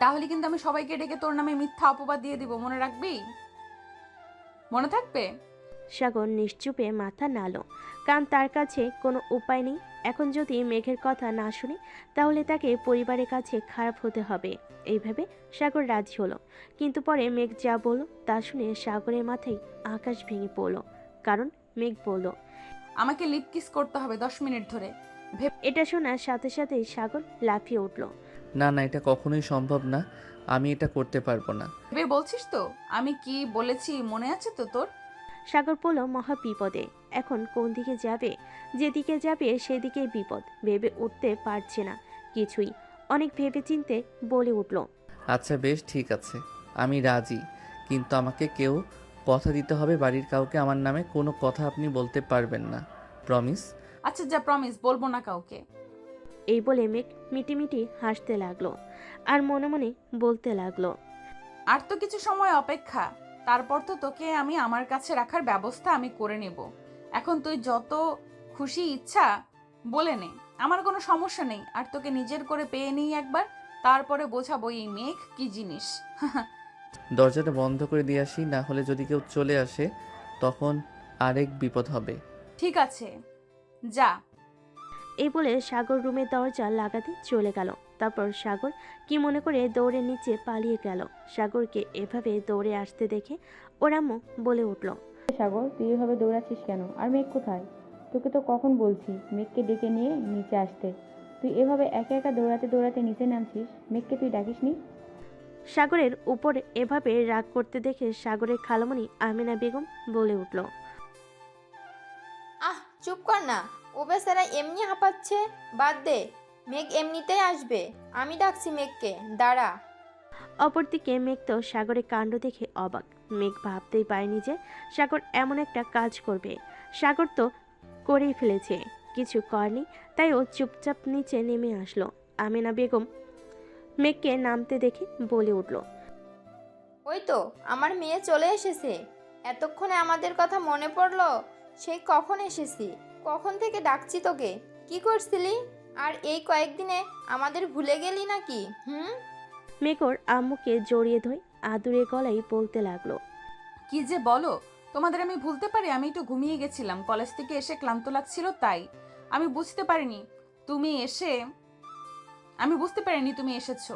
তাহলে কিন্তু আমি সবাইকে ডেকে তোর নামে মিথ্যা অপবাদ দিয়ে দিব। মনে রাখবি? মনে থাকবে? সাগর নিশ্চুপে মাথা নাড়ল, কারণ তার কাছে কোনো উপায় নেই। এখন যদি মেঘের কথা না শুনে তাহলে তাকে পরিবারের কাছে খারাপ হতে হবে। এইভাবে সাগর রাজি হলো। কিন্তু পরে মেঘ যা বলল তা শুনে সাগরের মাথায় আকাশ ভেঙে পড়ল। কারণ মেঘ বলল, আমাকে লিপ কিস করতে হবে 10 মিনিট ধরে। এটা শোনার সাথে সাথেই সাগর লাফিয়ে উঠল। না না, এটা কখনোই সম্ভব না। আমি এটা করতে পারবো না। ভেবে বলছিস তো? আমি কি বলেছি মনে আছে তো তোর? সাগর পড়ল মহা বিপদে। এখন কোন দিকে যাবে? যেদিকে যাবে সেদিকেই বিপদ। ভেবে উঠতে পারছে না কিছুই। অনেক ভেবে চিনতে বলে উঠল, আচ্ছা বেশ, ঠিক আছে, আমি রাজি। কিন্তু আমাকে কেউ কথা দিতে হবে, বাড়ির কাউকে আমার নামে কোনো কথা আপনি বলতে পারবেন না। প্রমিস? আচ্ছা যা, প্রমিস, বলবো না কাউকে। এই বলে মেঘ মিটিমিটি হাসতে লাগলো আর মনে মনে বলতে লাগলো, আর তো কিছু সময় অপেক্ষা, তারপর তো তোকে আমি আমার কাছে রাখার ব্যবস্থা আমি করে নেব। এখন তুই যত খুশি ইচ্ছা বলে নে, আমার কোনো সমস্যা নেই। আর তোকে নিজের করে পেয়ে নিই একবার, তারপরে বোঝাবো এই মেঘ কি জিনিস। দরজাটা বন্ধ করে দিয়ে আসি, না হলে যদি কেউ চলে আসে তখন আরেক বিপদ হবে। ঠিক আছে, যা। এই বলে সাগর রুমের দরজা লাগাতে চলে গেল। তারপর সাগর কি মনে করে দৌড়ে নিচে পালিয়ে গেল। সাগরকে এভাবে দৌড়ে আসতে দেখে ওর আম্মু বলে উঠল, সাগর, তুই এভাবে দৌড়াচ্ছিস কেন? আর মেঘ কোথায়? তোকে তো কখন বলছি মেঘকে ডেকে নিয়ে নিচে আসতে। তুই এভাবে একা একা দৌড়াতে দৌড়াতে নিচে নামছিস। মেঘকে তুই ডাকিসনি? সাগরের উপর এভাবে রাগ করতে দেখে সাগরের খালামণি আমিনা বেগম বলে উঠল, আহ চুপ কর না, ও বেচারা এমনি হাঁপাচ্ছে, বাদ দে। মেঘ এমনিতেই আসবে, আমি ডাকছি মেঘকে, দাঁড়া। অপরদিকে মেঘ তো সাগরের কাণ্ড দেখে অবাক। মেঘ ভাবতেই পারেনি যে সাগর এমন একটা কাজ করবে। সাগর তো করেই ফেলেছে, কিছু করেনি, তাই ও চুপচাপ নিচে নেমে আসলো। আমিনা বেগম মেঘকে নামতে দেখে বলে উঠল, ওই তো আমার মেয়ে চলে এসেছে। এতক্ষণে আমাদের কথা মনে পড়লো? সেই কখন এসেছি, কখন থেকে ডাকছি তোকে, কি করছিলি? আর এই কয়েকদিনে আমাদের ভুলে গেলি নাকি? মেঘ ওর আম্মুকে জড়িয়ে ধরে আদুরে গলায় বলতে লাগলো, কি যে বলো, তোমাদের আমি ভুলতে পারি? আমি একটু ঘুমিয়ে গেছিলাম, কলেজ থেকে এসে ক্লান্ত লাগছিল, তাই আমি বুঝতে পারিনি তুমি এসেছো,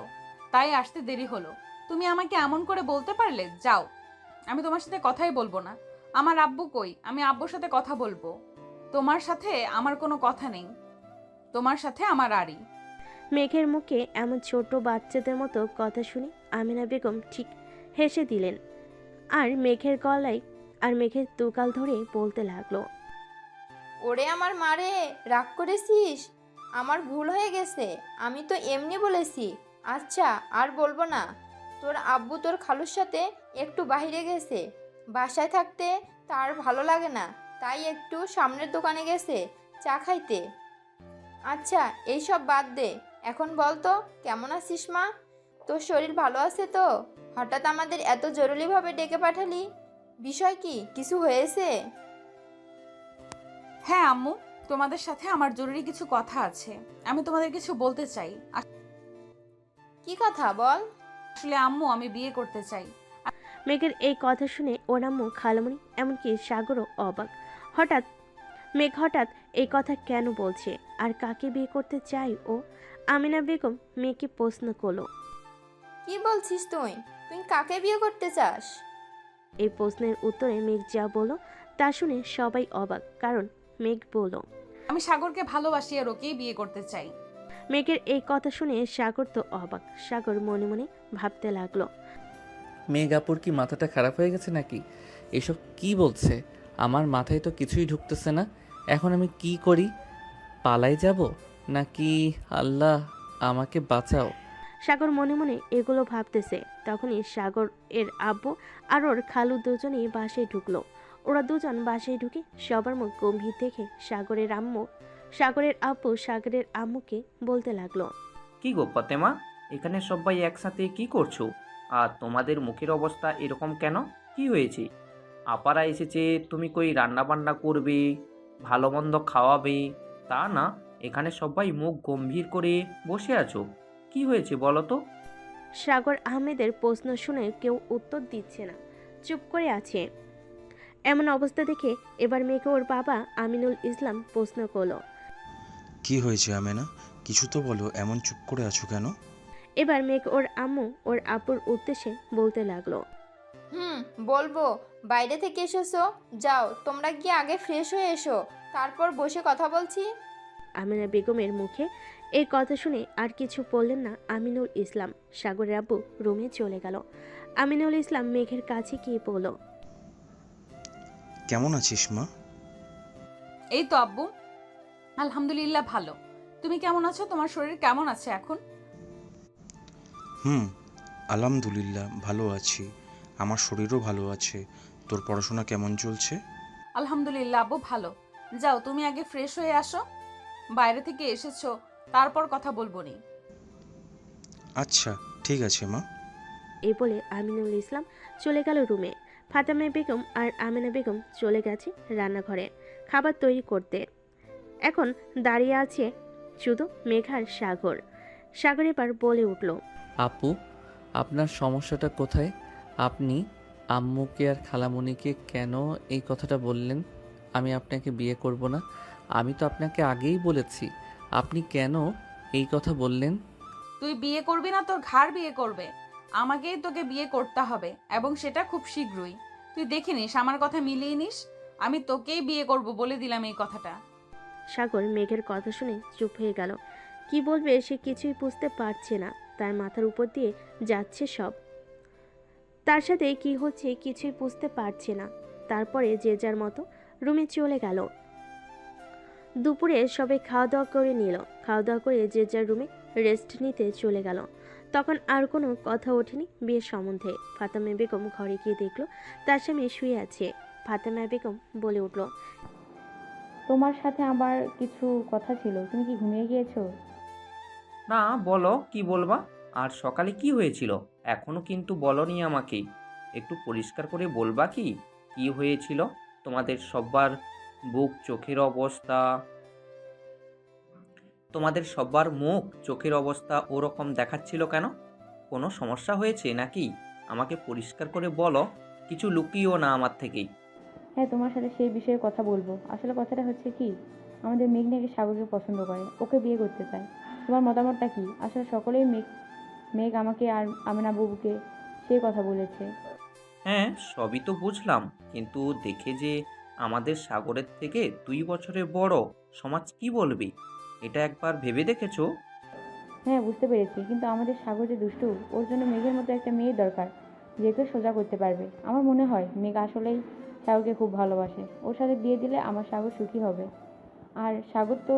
তাই আসতে দেরি হলো। তুমি আমাকে এমন করে বলতে পারলে? যাও, আমি তোমার সাথে কথাই বলবো না। আমার আব্বু কই? আমি আব্বুর সাথে কথা বলবো। তোমার সাথে আমার কোনো কথা নেই, তোমার সাথে আমার আরই। মেঘের মুখে এমন ছোট বাচ্চাদের মতো কথা শুনে আমিনা বেগম ঠিক হেসে দিলেন আর মেঘের তুকাল ধরে বলতে লাগলো, ওরে আমার মারে, রাগ করেছিস? আমার ভুল হয়ে গেছে, আমি তো এমনি বলেছি। আচ্ছা, আর বলবো না। তোর আব্বু তোর খালুর সাথে একটু বাইরে গেছে, বাসায় থাকতে তার ভালো লাগে না, তাই একটু সামনের দোকানে গেছে চা খাইতে। আচ্ছা, এইসব বাদ দে, এখন বল তো কেমন আছিস মা? তোর শরীর ভালো আছে তো? হঠাৎ আমাদের এত জরুরিভাবে ডেকে পাঠালি, বিষয় কি? কিছু হয়েছে? হ্যাঁ আম্মু, তোমাদের সাথে আমার জরুরি কিছু কথা আছে, আমি তোমাদের কিছু বলতে চাই। কি কথা বল। আসলে আম্মু, আমি বিয়ে করতে চাই। মেঘের এই কথা শুনে ওর আম্মু, খালামণি, এমনকি সাগরও অবাক। মেঘ হঠাৎ এই কথা কেন বলছে, আর কাকে বিয়ে করতে চাই ও? আমিনা বেগম মেয়েকে প্রশ্ন করলো, কি বলছিস তুই? তুই কাকে বিয়ে করতে চাস? এই প্রশ্নের উত্তরে মেঘ যা বলল তা শুনে সবাই অবাক, কারণ মেঘ বলল, আমি সাগরকে ভালোবাসি আর ওকেই বিয়ে করতে চাই। মেঘের এই কথা শুনে সাগর তো অবাক। সাগর মনে মনে ভাবতে লাগলো, মেঘাপুর কি মাথাটা খারাপ হয়ে গেছে নাকি? এসব কি বলছে? আমার মাথায় তো কিছুই ঢুকতেছে না। এখন আমি কি করি? পালাই যাব নাকি? আল্লাহ আমাকে বাঁচাও। সাগর মনে মনে এগুলো ভাবতেছে, তখনই সাগর এর আব্বু আর ওর খালু দুজনেই বাসায় ঢুকলো। ওরা দুজন বাসায় ঢুকে সবার মুখ গম্ভীর দেখে সাগরের আব্বু সাগরের আম্মুকে বলতে লাগলো, কি গো ফতেমা, এখানে সবাই একসাথে কি করছো? আর তোমাদের মুখের অবস্থা এরকম কেন? কি হয়েছে? আপারা এসেছে, তুমি কই রান্না বান্না করবে, ভালো মন্দ খাওয়াবে, তা না, এখানে সবাই মুখ গম্ভীর করে বসে আছো। কি হয়েছে বলো তো? সাগর আহমেদের প্রশ্ন শুনে কেউ উত্তর দিচ্ছে না, চুপ করে আছে। এমন অবস্থা দেখে এবার মেয়েকে ওর বাবা আমিনুল ইসলাম প্রশ্ন করলো, কি হয়েছে আমেনা? কিছু তো বলো, এমন চুপ করে আছো কেন? এবার মেঘ ওর আম্মু ওর আব্বুর উদ্দেশ্যে বলতে লাগলো, বলবো। বাইরে থেকে এসেছো, যাও তোমরা গিয়ে আগে ফ্রেশ হয়ে এসো, তারপর বসে কথা বলছি। আমিনা বেগমের মুখে এই কথা শুনে আর কিছু বললেন না আমিনুল ইসলাম। সাগরের আব্বু রুমে চলে গেল। আমিনুল ইসলাম মেঘের কাছে গিয়ে বলল, কেমন আছিস মা? এই তো আব্বু, আলহামদুলিল্লাহ ভালো। তুমি কেমন আছো? তোমার শরীর কেমন আছে এখন? আলহামদুলিল্লাহ ভালো আছি, আমার শরীরও ভালো আছে। তোর পড়াশোনা কেমন চলছে? আলহামদুলিল্লাহ আব্বু ভালো। যাও, তুমি আগে ফ্রেশ হয়ে আসো, বাইরে থেকে এসেছো, তারপর কথা বলবো নি। আচ্ছা ঠিক আছে মা। এই বলে আমিনুল ইসলাম চলে গেল রুমে। ফাতেমা বেগম আর আমিনা বেগম চলে গেছে রান্নাঘরে খাবার তৈরি করতে। এখন দাঁড়িয়ে আছে শুধু মেঘার সাগর। সাগর এবার বলে উঠল, আপু, আপনার সমস্যাটা কোথায়? আপনি আম্মুকে আর খালামণিকে কেন এই কথাটা বললেন আমি আপনাকে বিয়ে করব না? আমি তো আপনাকে আগেই বলেছি, আপনি কেন এই কথা বললেন? তুই বিয়ে করবি না, তোর ঘাড় বিয়ে করবে। আমাকেই তোকে বিয়ে করতে হবে, এবং সেটা খুব শীঘ্রই। তুই দেখে নিস, আমার কথা মিলিয়ে নিস। আমি তোকেই বিয়ে করব, বলে দিলাম এই কথাটা। সাগর মেঘের কথা শুনে চুপ হয়ে গেল। কি বলবে সে কিছুই বুঝতে পারছে না, তার মাথার উপর দিয়ে যাচ্ছে সব। তার সাথে কি হচ্ছে কিছুই বুঝতে পারছে না। তারপরে যে যার মতো রুমে চলে গেল। দুপুরে সবাই খাওয়া দাওয়া করে নিল। খাওয়া দাওয়া করে যে যার রুমে রেস্ট নিতে চলে গেল। তখন আর কোনো কথা ওঠেনি বিয়ের সম্বন্ধে। ফাতেমা বেগম ঘরে গিয়ে দেখলো তার স্বামী শুয়ে আছে। ফাতেমা বেগম বলে উঠল, তোমার সাথে আমার কিছু কথা ছিল, তুমি কি ঘুমিয়ে গিয়েছো? না, বলো কি বলবা। আর সকালে কি হয়েছিল এখনো কিন্তু বলনি আমাকে। একটু পরিষ্কার করে বলবা কি কি হয়েছিল? তোমাদের সবার বুক চোখের অবস্থা, তোমাদের সবার মুখ চোখের অবস্থা ওরকম দেখাচ্ছিল কেন? কোনো সমস্যা হয়েছে নাকি? আমাকে পরিষ্কার করে বলো, কিছু লুকিও না আমার থেকেই। হ্যাঁ, তোমার সাথে সেই বিষয়ে কথা বলবো। আসলে কথাটা হচ্ছে কি, আমাদের মেঘ নাকি সাগরকে পছন্দ করে, ওকে বিয়ে করতে চায়। তোমার মতামতটা কি? আসলে সকলেই মেঘ মেঘ আমাকে আর আমিনা বুবুকে সেই কথা বলেছে। হ্যাঁ, সবই তো বুঝলাম, কিন্তু দেখে যে আমাদের সাগরের থেকে 2 বছরের বড়, সমাজ কি বলবে? এটা একবার ভেবে দেখেছো? হ্যাঁ, বুঝতে পেরেছি, কিন্তু আমাদের সাগর যে দুষ্টু, ওর জন্য মেঘের মতো একটা মেয়ে দরকার, যে কেউ সোজা করতে পারবে। আমার মনে হয় মেঘ আসলেই সাগরকে খুব ভালোবাসে। ওর সাথে বিয়ে দিলে আমার সাগর সুখী হবে। আর সাগর তো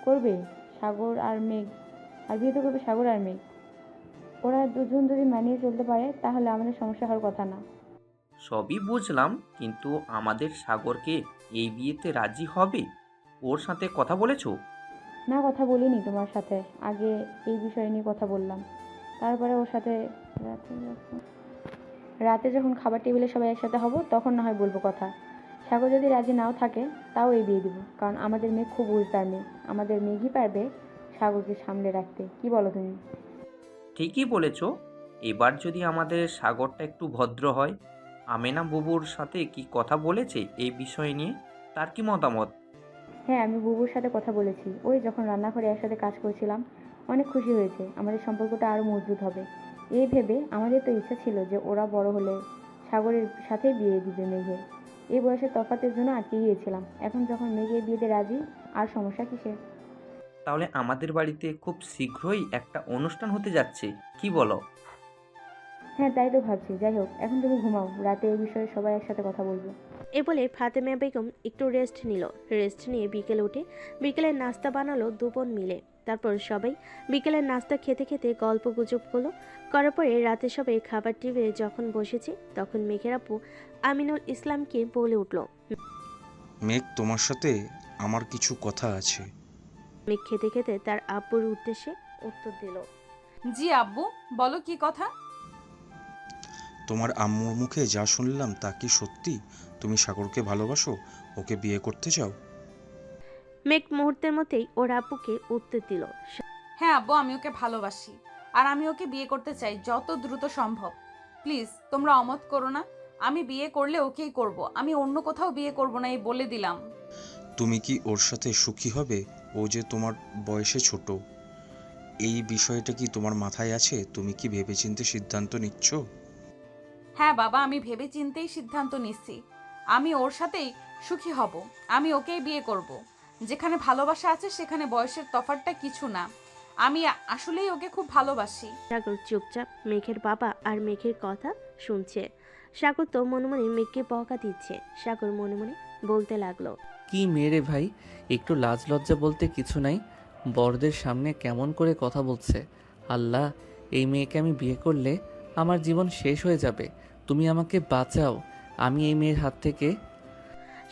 করবে, সাগর আর মেঘ, আর বিয়ে তো করবে সাগর আর মেঘ। ওরা দুজন যদি মানিয়ে চলতে পারে তাহলে আমাদের সমস্যা হওয়ার কথা না। সবই বুঝলাম, কিন্তু আমাদের সাগরকে এই বিয়েতে রাজি হবে? ওর সাথে কথা বলেছো? না, কথা বলিনি তোমার সাথে। আগে এই বিষয় নিয়ে কথা বললাম, তারপরে ওর সাথে রাতে রাতে যখন খাবার টেবিলে সবাই একসাথে হব তখন না হয় বলবো কথা। সাগর যদি রাজি নাও থাকে তাও এই বিয়ে দিব, কারণ আমাদের মেয়ে খুব বুঝদার মেয়ে। আমাদের মেঘই পারবে সাগরকে সামলে রাখতে। কি বলো তুমি? ঠিকই বলেছ। এবার যদি আমাদের সাগরটা একটু ভদ্র হয়। আমেনা বুবুর সাথে কি কথা বলেছে এই বিষয় নিয়ে? তার কি মতামত? হ্যাঁ, আমি বুবুর সাথে কথা বলেছি। ওই যখন রান্নাঘরে একসাথে কাজ করছিলাম, অনেক খুশি হয়েছে। আমাদের সম্পর্কটা আরও মজবুত হবে এই ভেবে। আমাদের তো ইচ্ছা ছিল যে ওরা বড় হলে সাগরের সাথেই বিয়ে দিবে মেঘের। এই বয়সের তফাতের জন্য আটকে গিয়েছিলাম। এখন যখন মেঘের বিয়েতে রাজি, আর সমস্যা কিসের? তাহলে আমাদের বাড়িতে খুব শীঘ্রই একটা অনুষ্ঠান হতে যাচ্ছে, কি বলো? হ্যাঁ, তাই তো ভাবছি। যাই হোক, এখন তুমি ঘুমাও, রাতে এই বিষয়ে সবাই একসাথে কথা বলবো। এ বলে ফাতেমা বেগম একটু রেস্ট নিল। রেস্ট নিয়ে বিকেলে উঠে বিকেলের নাস্তা বানালো দুবোন মিলে। তারপর সবাই বিকেলের নাস্তা খেতে খেতে গল্প গুজব হলো। করার পরে রাতে সবাই খাবার টেবিলে যখন বসেছে তখন মেঘের আপু আমিনুল ইসলামকে বলে উঠল। মেঘ, তোমার সাথে আমার কিছু কথা আছে। মেঘ খেতে খেতে তার আব্বুর উদ্দেশ্যে উত্তর দিল। জি আব্বু, বলো কি কথা? তোমার আম্মুর মুখে যা শুনলাম তা কি সত্যি? তুমি সাগরকে ভালোবাসো, ওকে বিয়ে করতে চাও? মেঘ মুহূর্তের মধ্যেই ওর আব্বুকে উত্তর দিল। হ্যাঁ আব্বু, আমি ওকে ভালোবাসি আর আমি ওকে বিয়ে করতে চাই যত দ্রুত সম্ভব। প্লিজ তোমরা অমত করো না। আমি বিয়ে করলে ওকেই করব, আমি অন্য কোথাও বিয়ে করব না, এই বলে দিলাম। তুমি কি ওর সাথে সুখী হবে? ও যে তোমার বয়সে ছোট। এই বিষয়টা কি তোমার মাথায় আছে? তুমি কি ভেবেচিন্তে সিদ্ধান্ত নিচ্ছ? হ্যাঁ বাবা, আমি ভেবে চিন্তেই সিদ্ধান্ত নিচ্ছি। আমি ওর সাথেই সুখী হব, আমি ওকেই বিয়ে করব। যেখানে ভালোবাসা আছে সেখানে বয়সের তফাৎটা কিছু না। আমি আসলেই ওকে খুব ভালোবাসি। সাগর চুপচাপ মেঘের বাবা আর মেঘের কথা শুনছে। সাগর তো মনে মনে মেঘকে বকা দিচ্ছে। সাগর মনে মনে বলতে লাগলো, কি মেরে ভাই, একটু লাজ লজ্জা বলতে কিছু নাই। বড়দের সামনে কেমন করে কথা বলছে। আল্লাহ, এই মেয়েকে আমি বিয়ে করলে আমার জীবন শেষ হয়ে যাবে। তুমি আমাকে বাঁচাও, আমি এই মেয়ের হাত থেকে।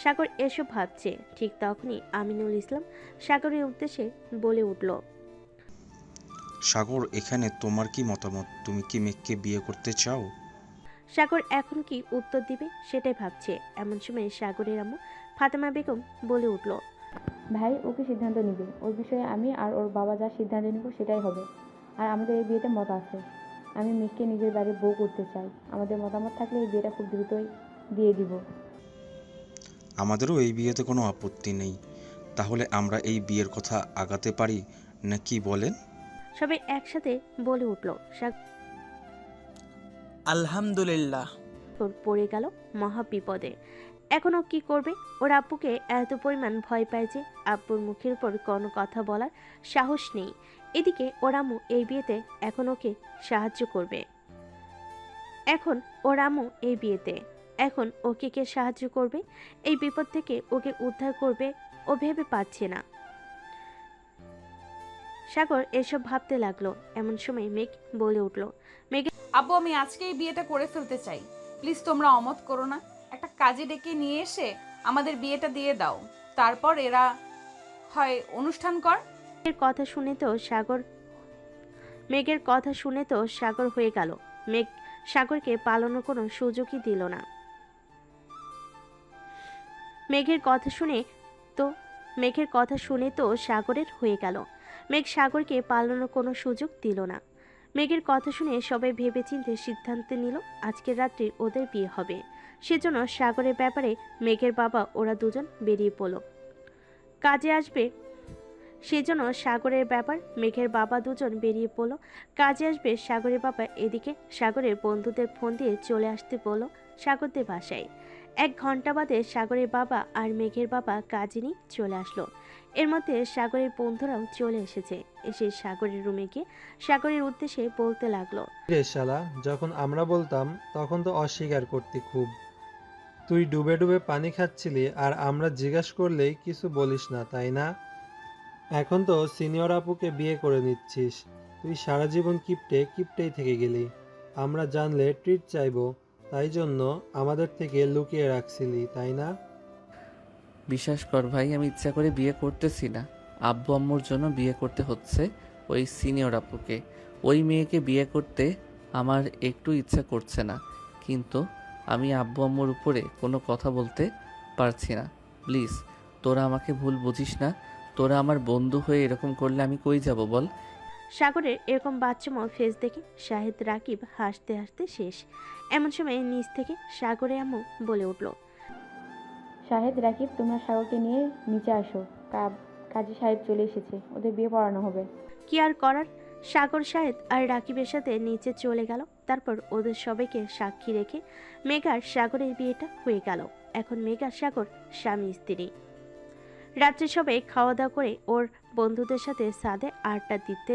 সাগর এসব ভাবছে। ঠিক তখনই আমিনুল ইসলাম সাগরের উদ্দেশ্যে বলে উঠল। সাগর, এখানে তোমার কি মতামত? তুমি কি মেঘকে বিয়ে করতে চাও? সাগর এখন কি উত্তর দিবে সেটাই ভাবছে। এমন সময় সাগরের আম্মু ফাতেমা বেগম বলে উঠল। ভাই, ওকে সিদ্ধান্ত নিবে। ওর বিষয়ে আমি আর ওর বাবা যা সিদ্ধান্ত নিব সেটাই হবে। আর আমাদের এই বিয়েতে মত আছে। আমি মেঘকে নিজের বাড়ির বউ করতে চাই। আমাদের মতামত থাকলে এই বিয়েটা খুব দ্রুতই দিয়ে দিব। আমাদেরও এই বিয়েতে কোনো আপত্তি নেই। তাহলে আমরা এই বিয়ের কথা আগাতে পারি না, কি বলেন? সবাই একসাথে বলে উঠল। সাগর আলহামদুলিল্লাহ। পড়ে গেল মহা বিপদে। এখনও কি করবে? ওর আব্বুকে এত পরিমাণ ভয় পায় যে আব্বুর মুখের উপর কোনো কথা বলার সাহস নেই। এদিকে ওর আম্মু এই বিয়েতে এখন ওকে সাহায্য করবে। এখন ওকে কে সাহায্য করবে? এই বিপদ থেকে ওকে উদ্ধার করবে ও ভেবে পাচ্ছে না। সাগর এসব ভাবতে লাগলো। এমন সময় মেঘ বলে উঠল। আব্বু, আমি আজকে এই বিয়েটা করে ফেলতে চাই। প্লিজ তোমরা অমত করো না। একটা কাজে ডেকে নিয়ে এসে আমাদের বিয়েটা দিয়ে দাও। তারপর এরা হয় অনুষ্ঠান কর। মেঘের কথা শুনে তো সাগর হয়ে গেল। মেঘ সাগরকে পালানোর কোনো সুযোগই দিল না। মেঘের কথা শুনে তো সাগরের হয়ে গেল। মেঘ সাগরকে পালানোর কোনো সুযোগ দিল না। মেঘের কথা শুনে সবাই ভেবেচিন্তে সিদ্ধান্ত নিল আজকের রাত্রি ওদের বিয়ে হবে। সেজন্য সাগরের ব্যাপারে মেঘের বাবা ওরা দুজন বেরিয়ে পড়ল। কাজে আসবে সেজন্য সাগরের ব্যাপার মেঘের বাবা দুজন বেরিয়ে পড়ল কাজে আসবে। সাগরের বাবা এদিকে সাগরের বন্ধুদের ফোন দিয়ে চলে আসতে বলল সাগরদের বাসায়। 1 ঘন্টা বাদে সাগরের বাবা আর মেঘের বাবা কাজে নিয়ে চলে আসলো। এর মধ্যে সাগরের বন্ধুরাও চলে এসেছে। এসে সাগরের রুমে গিয়ে সাগরের উদ্দেশ্যে বলতে লাগলো, রে শালা, যখন আমরা বলতাম তখন তো অস্বীকার করতি খুব। তুই ডুবে ডুবে পানি খাচ্ছিলি আর আমরা জিজ্ঞাসা করলেই কিছু বলিস না, তাই না? এখন তো সিনিয়র আপুকে বিয়ে করে নিচ্ছিস। তুই সারা জীবন কিপটেই থেকে গেলি। আমরা জানলে ট্রিট চাইবো, তাই জন্য আমাদের থেকে লুকিয়ে রাখছিলি, তাই না? বিশ্বাস কর ভাই, আমি ইচ্ছা করে বিয়ে করতেছি না। আব্বু আম্মুর জন্য বিয়ে করতে হচ্ছে ওই সিনিয়র আপুকে। ওই মেয়েকে বিয়ে করতে আমার একটু ইচ্ছা করছে না, কিন্তু আমি আব্বু আম্মুর উপরে কোনো কথা বলতে পারছি না। প্লিজ তোরা আমাকে ভুল বুঝিস না। তোরা আমার বন্ধু হয়ে এরকম করলে আমি কই যাব বল? সাগরের এরকম বাচ্চামো ফেস দেখে শাহিদ রাকিব হাসতে হাসতে শেষ। এমন সময় নিচ থেকে সাগরে আম্মু বলে উঠল, শাহেদ, রাকিব, তোমরা সাগরকে নিয়ে নিচে আসো। কাজী সাহেব চলে এসেছে, ওদের বিয়ে পড়ানো হবে। কি আর করার, সাগর শাহেদ আর রাকিবের সাথে নিচে চলে গেল। তারপর ওদের সবাইকে সাক্ষী রেখে মেঘার সাগরের বিয়েটা হয়ে গেল। এখন মেঘার সাগর স্বামী স্ত্রী। রাত্রে সবাই খাওয়া দাওয়া করে ওর বন্ধুদের সাথে ছাদে আড্ডা দিতে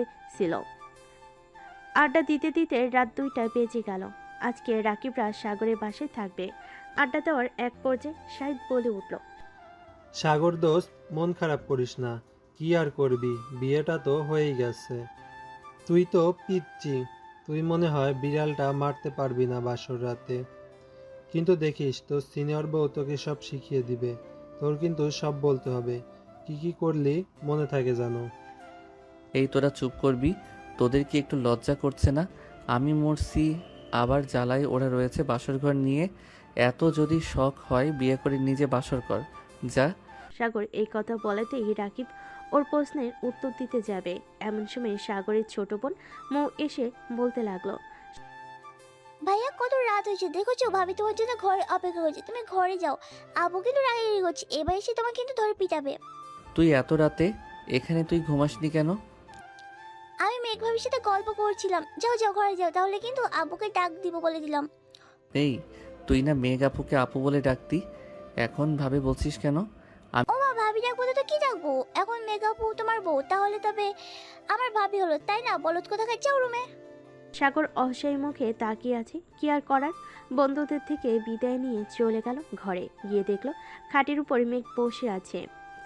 দিতে রাত 2টা বেজে গেল। আজকে রাকিবরা সাগরের বাসায় থাকবে। আড্ডা দেওয়ার এক পর্যায়ে শাহিদ বলে উঠল, সাগর দোস্ত, মন খারাপ করিস না। কি আর করবি, বিয়েটা তো হয়েই গেছে। তুই তো পিচ্ছি, তুই মনে হয় বিড়ালটা মারতে পারবি না বাসর রাতে। কিন্তু দেখিস, তোর সিনিয়র বউ তোকে সব শিখিয়ে দিবে। তোর কিন্তু সব বলতে হবে, কি কি করলি মনে থাকে জানো। এই তোরা চুপ করবি? তোদের কি একটু লজ্জা করছে না? আমি মরছি, আবার জ্বালায় ওরা রয়েছে বাসরঘর নিয়ে। এত যদি শখ হয় বিয়ে করে নিজে বাসর কর, যা। সাগর এই কথা বলাতেই রাকিব ওর প্রশ্নের উত্তর দিতে যাবে। এমন সময় সাগরের ছোট বোন মৌ এসে বলতে লাগলো, ভাইয়া কত রাত হয়েছে দেখেছো, ভাবি তোমার জন্য ঘরে অপেক্ষা করছে, তুমি ঘরে যাও। আবু কিন্তু রাগারাগি করছে, এবার এসে তোমাকে কিন্তু ধরে পিটাবে। তুই এত রাতে এখানে তুই ঘুমাসনি কেন? আমি মেঘ ভাবির সাথে গল্প করছিলাম। যাও যাও ঘরে যাও, তাহলে কিন্তু আব্বুকে ডাক দিব বলে দিলাম। এই, তুই না মেঘ আপুকে আপু বলে ডাকতি, এখন ভাবে বলছিস কেন? ও মা, ভাবি ডাকবো তো কি ডাকবো? এখন মেঘ আপু তোমার বউ, তাহলে তবে আমার ভাবি হলো, তাই না? বলত কোথাকার, যাও রুমে। সাগর অসহায় মুখে তাকিয়ে আছে। কি আর করার, বন্ধুদের থেকে বিদায় নিয়ে চলে গেল ঘরে। গিয়ে দেখলো খাটের উপর মেঘ বসে আছে।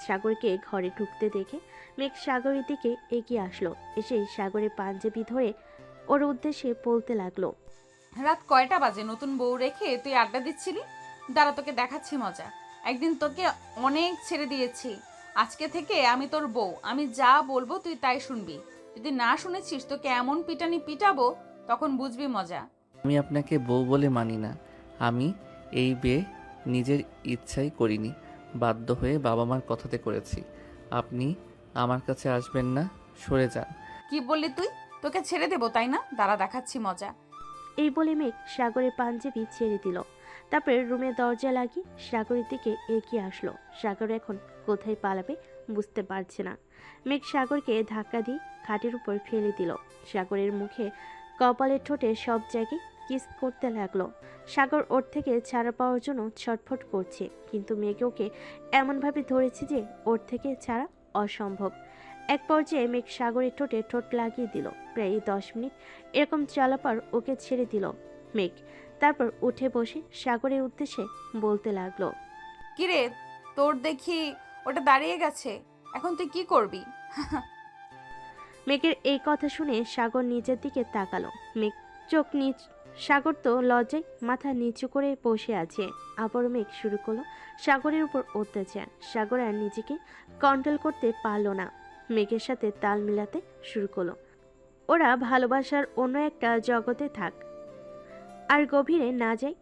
সাগরকে ঘরে ঢুকতে দেখে মেঘ সাগরের দিকে এগিয়ে আসলো। এসেই সাগরের পাঞ্জাবি ধরে ওর উদ্দেশ্যে বলতে লাগলো, রাত কয়টা বাজে নতুন বউ রেখে তুই আড্ডা দিচ্ছিলি? দাঁড়া, তোকে দেখাচ্ছি মজা। একদিন তোকে অনেক ছেড়ে দিয়েছি, আজকে থেকে আমি তোর বউ। আমি যা বলবো তুই তাই শুনবি। যদি না শুনেছিস তোকে এমন পিটানি পিটাবো, তখন বুঝবি মজা। আমি আপনাকে বউ বলে মানি না। আমি এই বিয়ে নিজের ইচ্ছাই করিনি, বাধ্য হয়ে বাবা মার কথাতে করেছি। আপনি আমার কাছে আসবেন না, সরে যান। কি বললি তুই? তোকে ছেড়ে দেবো তাই না? দাঁড়া, দেখাচ্ছি মজা। এই বলে মেঘ সাগরের পাঞ্জাবি ছেড়ে দিল। তারপরে রুমে দরজা লাগিয়ে সাগরের দিকে এগিয়ে আসলো। সাগর এখন কোথায় পালাবে বুঝতে পারছে না। মেঘ সাগরকে ধাক্কা দিয়ে খাটের উপর ফেলে দিল। সাগরের মুখে, কপালের ঠোঁটে সব জায়গায় কিস করতে লাগলো। সাগর ওর থেকে ছাড়া পাওয়ার জন্য ছটফট করছে, কিন্তু মেঘ ওকে এমনভাবে ধরেছে যে ওর থেকে ছাড়া অসম্ভব। এক পর্যায়ে মেঘ সাগরের ঠোঁটে ঠোঁট লাগিয়ে দিল। প্রায় 10 মিনিট এরকম চলাপর ওকে ছেড়ে দিল মেঘ। তারপর উঠে বসে সাগরের উদ্দেশ্যে বলতে লাগলো, কিরে, তোর দেখি ওটা দাঁড়িয়ে গেছে, এখন তুই কি করবি? মেঘের এই কথা শুনে সাগর নিজের দিকে তাকালো। মেঘ চোখ নিচ সাগর তো লজ্জায় মাথা নিচু করে বসে আছে। আবার মেঘ শুরু করলো সাগরের উপর অত্যাচার। সাগর আর নিজেকে কন্ট্রোল করতে পারল না, মেঘের সাথে তাল মিলাতে শুরু করলো। ওরা ভালোবাসার অন্য একটা জগতে থাক আর গভীরে না যায়।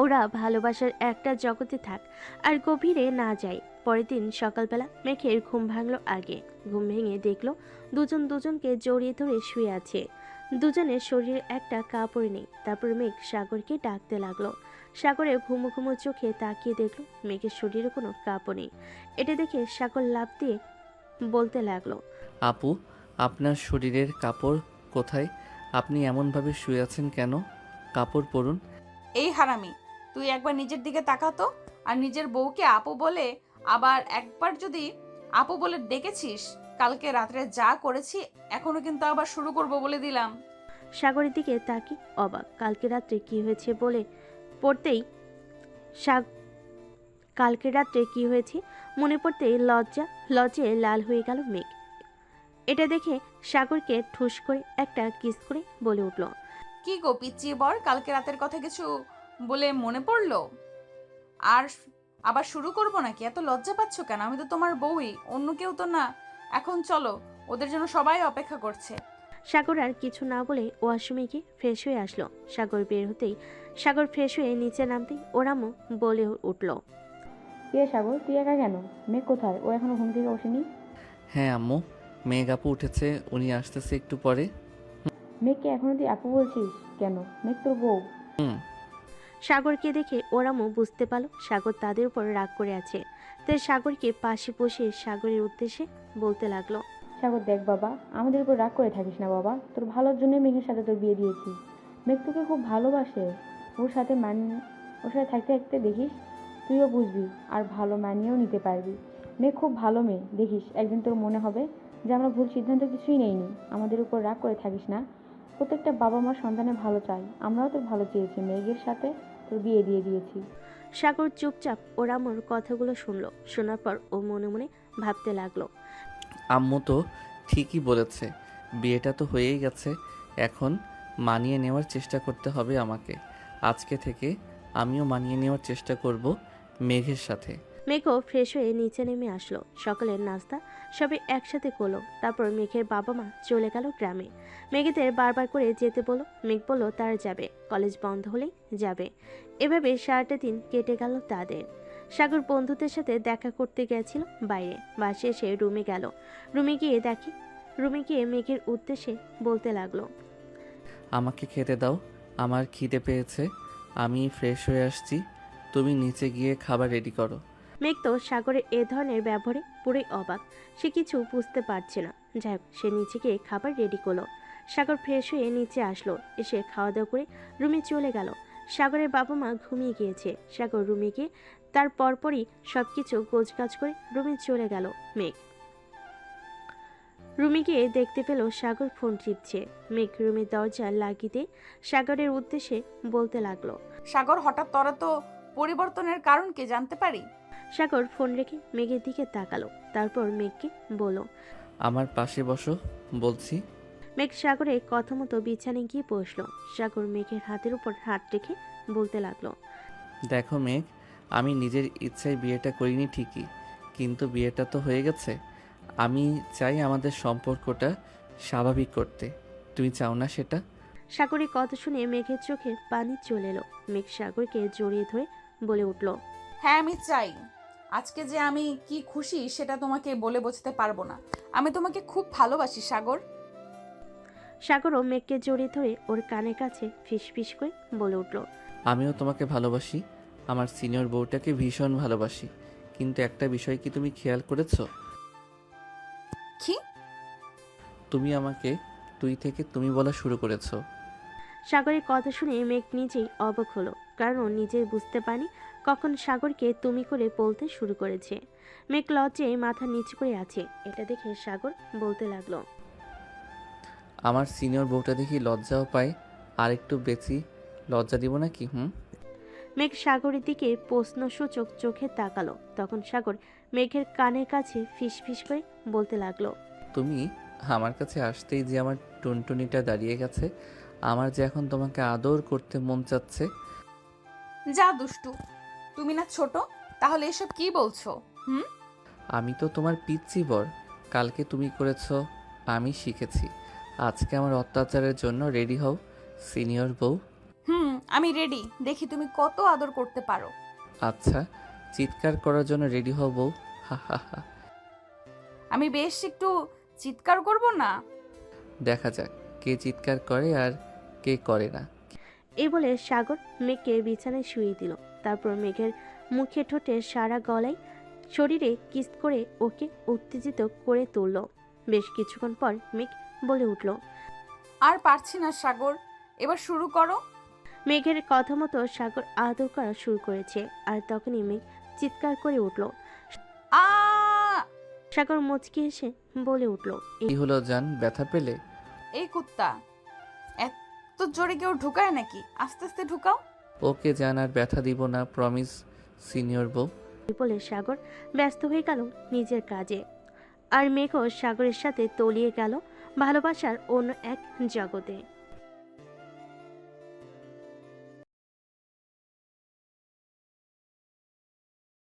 ওরা ভালোবাসার একটা জগতে থাক আর গভীরে না যায়। পরের দিন সকালবেলা মেঘের ঘুম ভাঙলো আগে। ঘুম ভেঙে দেখলো দুজন দুজনকে জড়িয়ে ধরে শুয়ে আছে। দুজনের শরীরে একটা কাপড় নেই। তারপর মেঘ সাগরকে ডাকতে লাগলো। সাগরে ঘুমো ঘুমো চোখে তাকিয়ে দেখলো মেঘের শরীরে কোনো কাপড় নেই। এটা দেখে সাগর লাফ দিয়ে বলতে লাগলো, আপু, আপনার শরীরের কাপড় কোথায়? আপনি এমনভাবে শুয়ে আছেন কেন? কাপড় পরুন। এই হারামি, তুই একবার নিজের দিকে তাকাতো। আর নিজের বউকে আপু বলে আবার একবার যদি আপু বলে ডেকেছিস, কালকে রাত্রে যা করেছি এখনো কিন্তু আবার শুরু করব বলে দিলাম। সাগরের দিকে তাকি অবাক। কালকে রাত্রে কি হয়েছে বলে পড়তেই কালকে রাত্রে কি হয়েছে মনে পড়তেই লজ্জায় লাল হয়ে গেল মেঘ। এটা দেখে সাগরকে ঠুস করে একটা কিস করে বলে উঠল, কি গো পিচ্চি বর, কালকে রাতের কথা কিছু বলে মনে পড়লো? আর আবার শুরু করব নাকি? এত লজ্জা পাচ্ছ কেন? আমি তো তোমার বউই, অন্য কেউ তো না। এখন চলো, ওদের জন্য সবাই অপেক্ষা করছে। সাগর আর কিছু না বলে ওয়াশরুমে গিয়ে ফ্রেশ হয়ে আসলো। সাগর বের হতেই সাগর ফ্রেশ হয়ে নিচে নামতেই ওরামও বলে উঠল, কে সাগর, তুই একা কেন? মেঘ কোথায়? ও এখনো ঘুম থেকে ওঠেনি? হ্যাঁ আম্মু, মেঘ আপু উঠেছে, উনি আসতেছে একটু পরে। মেঘকে এখনো তুই আপু বলছিস কেন? মেঘ তোর বউ। হুম। সাগরকে দেখে ওরামও বুঝতে পারল সাগর তাদের উপর রাগ করে আছে। তাই সাগরকে পাশে বসে সাগরের উদ্দেশ্যে বলতে লাগলো, সাগর দেখ বাবা, আমাদের উপর রাগ করে থাকিস না বাবা। তোর ভালোর জন্যই মেঘের সাথে তোর বিয়ে দিয়েছি। মেঘ তোকে খুব ভালোবাসে। ওর সাথে থাকতে থাকতে দেখিস তুইও বুঝবি আর ভালো মানিয়েও নিতে পারবি। মেঘ খুব ভালো মেয়ে, দেখিস একদিন তোর মনে হবে যে আমরা ভুল সিদ্ধান্ত কিছুই নেইনি। আমাদের উপর রাগ করে থাকিস না। প্রত্যেকটা বাবা মা সন্তানের ভালো চায়। আমরাও তোর ভালো চেয়েছি, মেঘের সাথে তোর বিয়ে দিয়ে দিয়েছি। সাগর চুপচাপ ওরামোর কথাগুলো শুনলো। শোনার পর ও মনে মনে ভাবতে লাগলো, আম্মু তো ঠিকই বলেছে, বিয়েটা তো হয়েই গেছে, এখন মানিয়ে নেওয়ার চেষ্টা করতে হবে আমাকে। আজকে থেকে আমিও মানিয়ে নেওয়ার চেষ্টা করব মেঘের সাথে। মেঘও ফ্রেশ হয়ে নিচে নেমে আসলো। সকালের নাস্তা সবাই একসাথে করলো। তারপর মেঘের বাবা মা চলে গেল গ্রামে। মেঘেদের বারবার করে যেতে বলল। মেঘ বলল তারা যাবে, কলেজ বন্ধ হলেই যাবে। এভাবে সারাটা দিন কেটে গেল তাদের। সাগর বন্ধুদের সাথে দেখা করতে গেছিল বাইরে। বাসে এসে রুমে গেল। রুমে গিয়ে মেঘের উদ্দেশ্যে বলতে লাগলো, আমাকে খেতে দাও, আমার খিদে পেয়েছে, আমি ফ্রেশ হয়ে আসছি, তুমি নিচে গিয়ে খাবার রেডি করো। মেঘ তো সাগরের এ ধরনের ব্যবহারে পুরোই অবাক। সে কিছু বুঝতে পারছে না। যাই হোক, সে নিচে গিয়ে খাবার রেডি করলো। সাগর ফ্রেশ হয়ে নিচে আসলো। এসে খাওয়া দাওয়া করে রুমে চলে গেল। সাগরের বাবা মা ঘুমিয়ে গিয়েছে। সাগর রুমে গিয়ে তার পরপরই সবকিছু গোছগাছ করে রুমে চলে গেল মেঘ। রুমে গিয়ে দেখতে পেল সাগর ফোন টিপছে। মেঘ রুমের দরজা লাগিয়ে সাগরের উদ্দেশ্যে বলতে লাগলো, সাগর, হঠাৎ তোরা তো পরিবর্তনের কারণ কি জানতে পারি? সাগর ফোন রেখে মেঘের দিকে তাকালো। তারপর মেঘকে বলল, আমার পাশে বসো বলছি। মেঘ সাগরের কথা মতো বিছানায় গিয়ে বসলো। সাগর মেঘের হাতের উপর হাত রেখে বলতে লাগলো, দেখো মেঘ, আমি নিজের ইচ্ছায় বিয়েটা করিনি ঠিকই, কিন্তু বিয়েটা তো হয়ে গেছে। আমি চাই আমাদের সম্পর্কটা স্বাভাবিক করতে। তুমি চাও না সেটা? সাগরের কথা শুনে মেঘের চোখে পানি চলে এলো। মেঘ সাগরকে জড়িয়ে ধরে বলে উঠল, হ্যাঁ আমি চাই। আজকে যে আমি কি খুশি সেটা তোমাকে বলে বোঝাতে পারবো না। আমি তোমাকে খুব ভালোবাসি সাগর। সাগরও মেঘকে জড়িয়ে ধরে ওর কানের কাছে ফিসফিস করে বলে উঠল, আমিও তোমাকে ভালোবাসি, আমার সিনিয়র বউটাকে ভীষণ ভালোবাসি। কিন্তু একটা বিষয় কি তুমি খেয়াল করেছো? কি? তুমি আমাকে তুই থেকে তুমি বলা শুরু করেছো। সাগরের কথা শুনে মেঘ নিজেই অবাক হলো, কারণ ও নিজেই বুঝতে পারেনি কখন সাগরকে তুমি করে বলতে শুরু করেছে। মেঘ লজ্জায় মাথা নিচু করে আছে। এটা দেখে সাগর বলতে লাগলো, আমার সিনিয়র বউটা দেখি লজ্জাও পায়, আর একটু বেশি লজ্জা দিব নাকি? মেঘ সাগরের দিকে প্রশ্নসূচক চোখে তাকালো। তখন সাগর মেঘের কানের কাছে ফিসফিস করে বলতে লাগলো, তুমি আমার কাছে আসতেই যে আমার টুনটুনিটা দাঁড়িয়ে গেছে, আমার যে এখন তোমাকে আদর করতে মন চাচ্ছে। যা দুষ্টু, তুমি না ছোট, তাহলে এসব কি বলছো? হুম, আমি তো তোমার পিচ্চি বর। কালকে তুমি করেছো, আমি শিখেছি। আজকে আমার অত্যাচারের জন্য রেডি হও সিনিয়র বউ। আমি রেডি, দেখি তুমি কত আদর করতে পারো। আচ্ছা, চিৎকার করার জন্য রেডি হও বউ। হা হা হা। আমি বেশ একটু চিৎকার করব না? দেখা যাক কে চিৎকার করে আর কে করে না। এই বলে সাগর মেঘকে বিছানায় শুয়ে দিল। তারপর মেঘের মুখে ঠোঁটে সারা গলায় শরীরে কিস করে ওকে উত্তেজিত করে তুলল। বেশ কিছুক্ষণ পর মেঘ বলে উঠল, আর পারছি না সাগর, এবার শুরু করো। মেঘের কথা মতো সাগর আদর করা শুরু করেছে। আর তখনই মেঘ চিৎকার করে উঠল। আ সাগর মুচকি এসে বলে উঠল, কি হলো জান, ব্যথা পেলে? এই কুত্তা, এত জোরে কেউ ঢুকায় নাকি? আস্তে আস্তে ঢুকাও। ওকে জান, আর ব্যথা দিব না, প্রমিস সিনিয়র বউ। এই বলে সাগর ব্যস্ত হয়ে গেল নিজের কাজে। আর মেঘও সাগরের সাথে তলিয়ে গেল ভালোবাসার অন্য এক জগতে।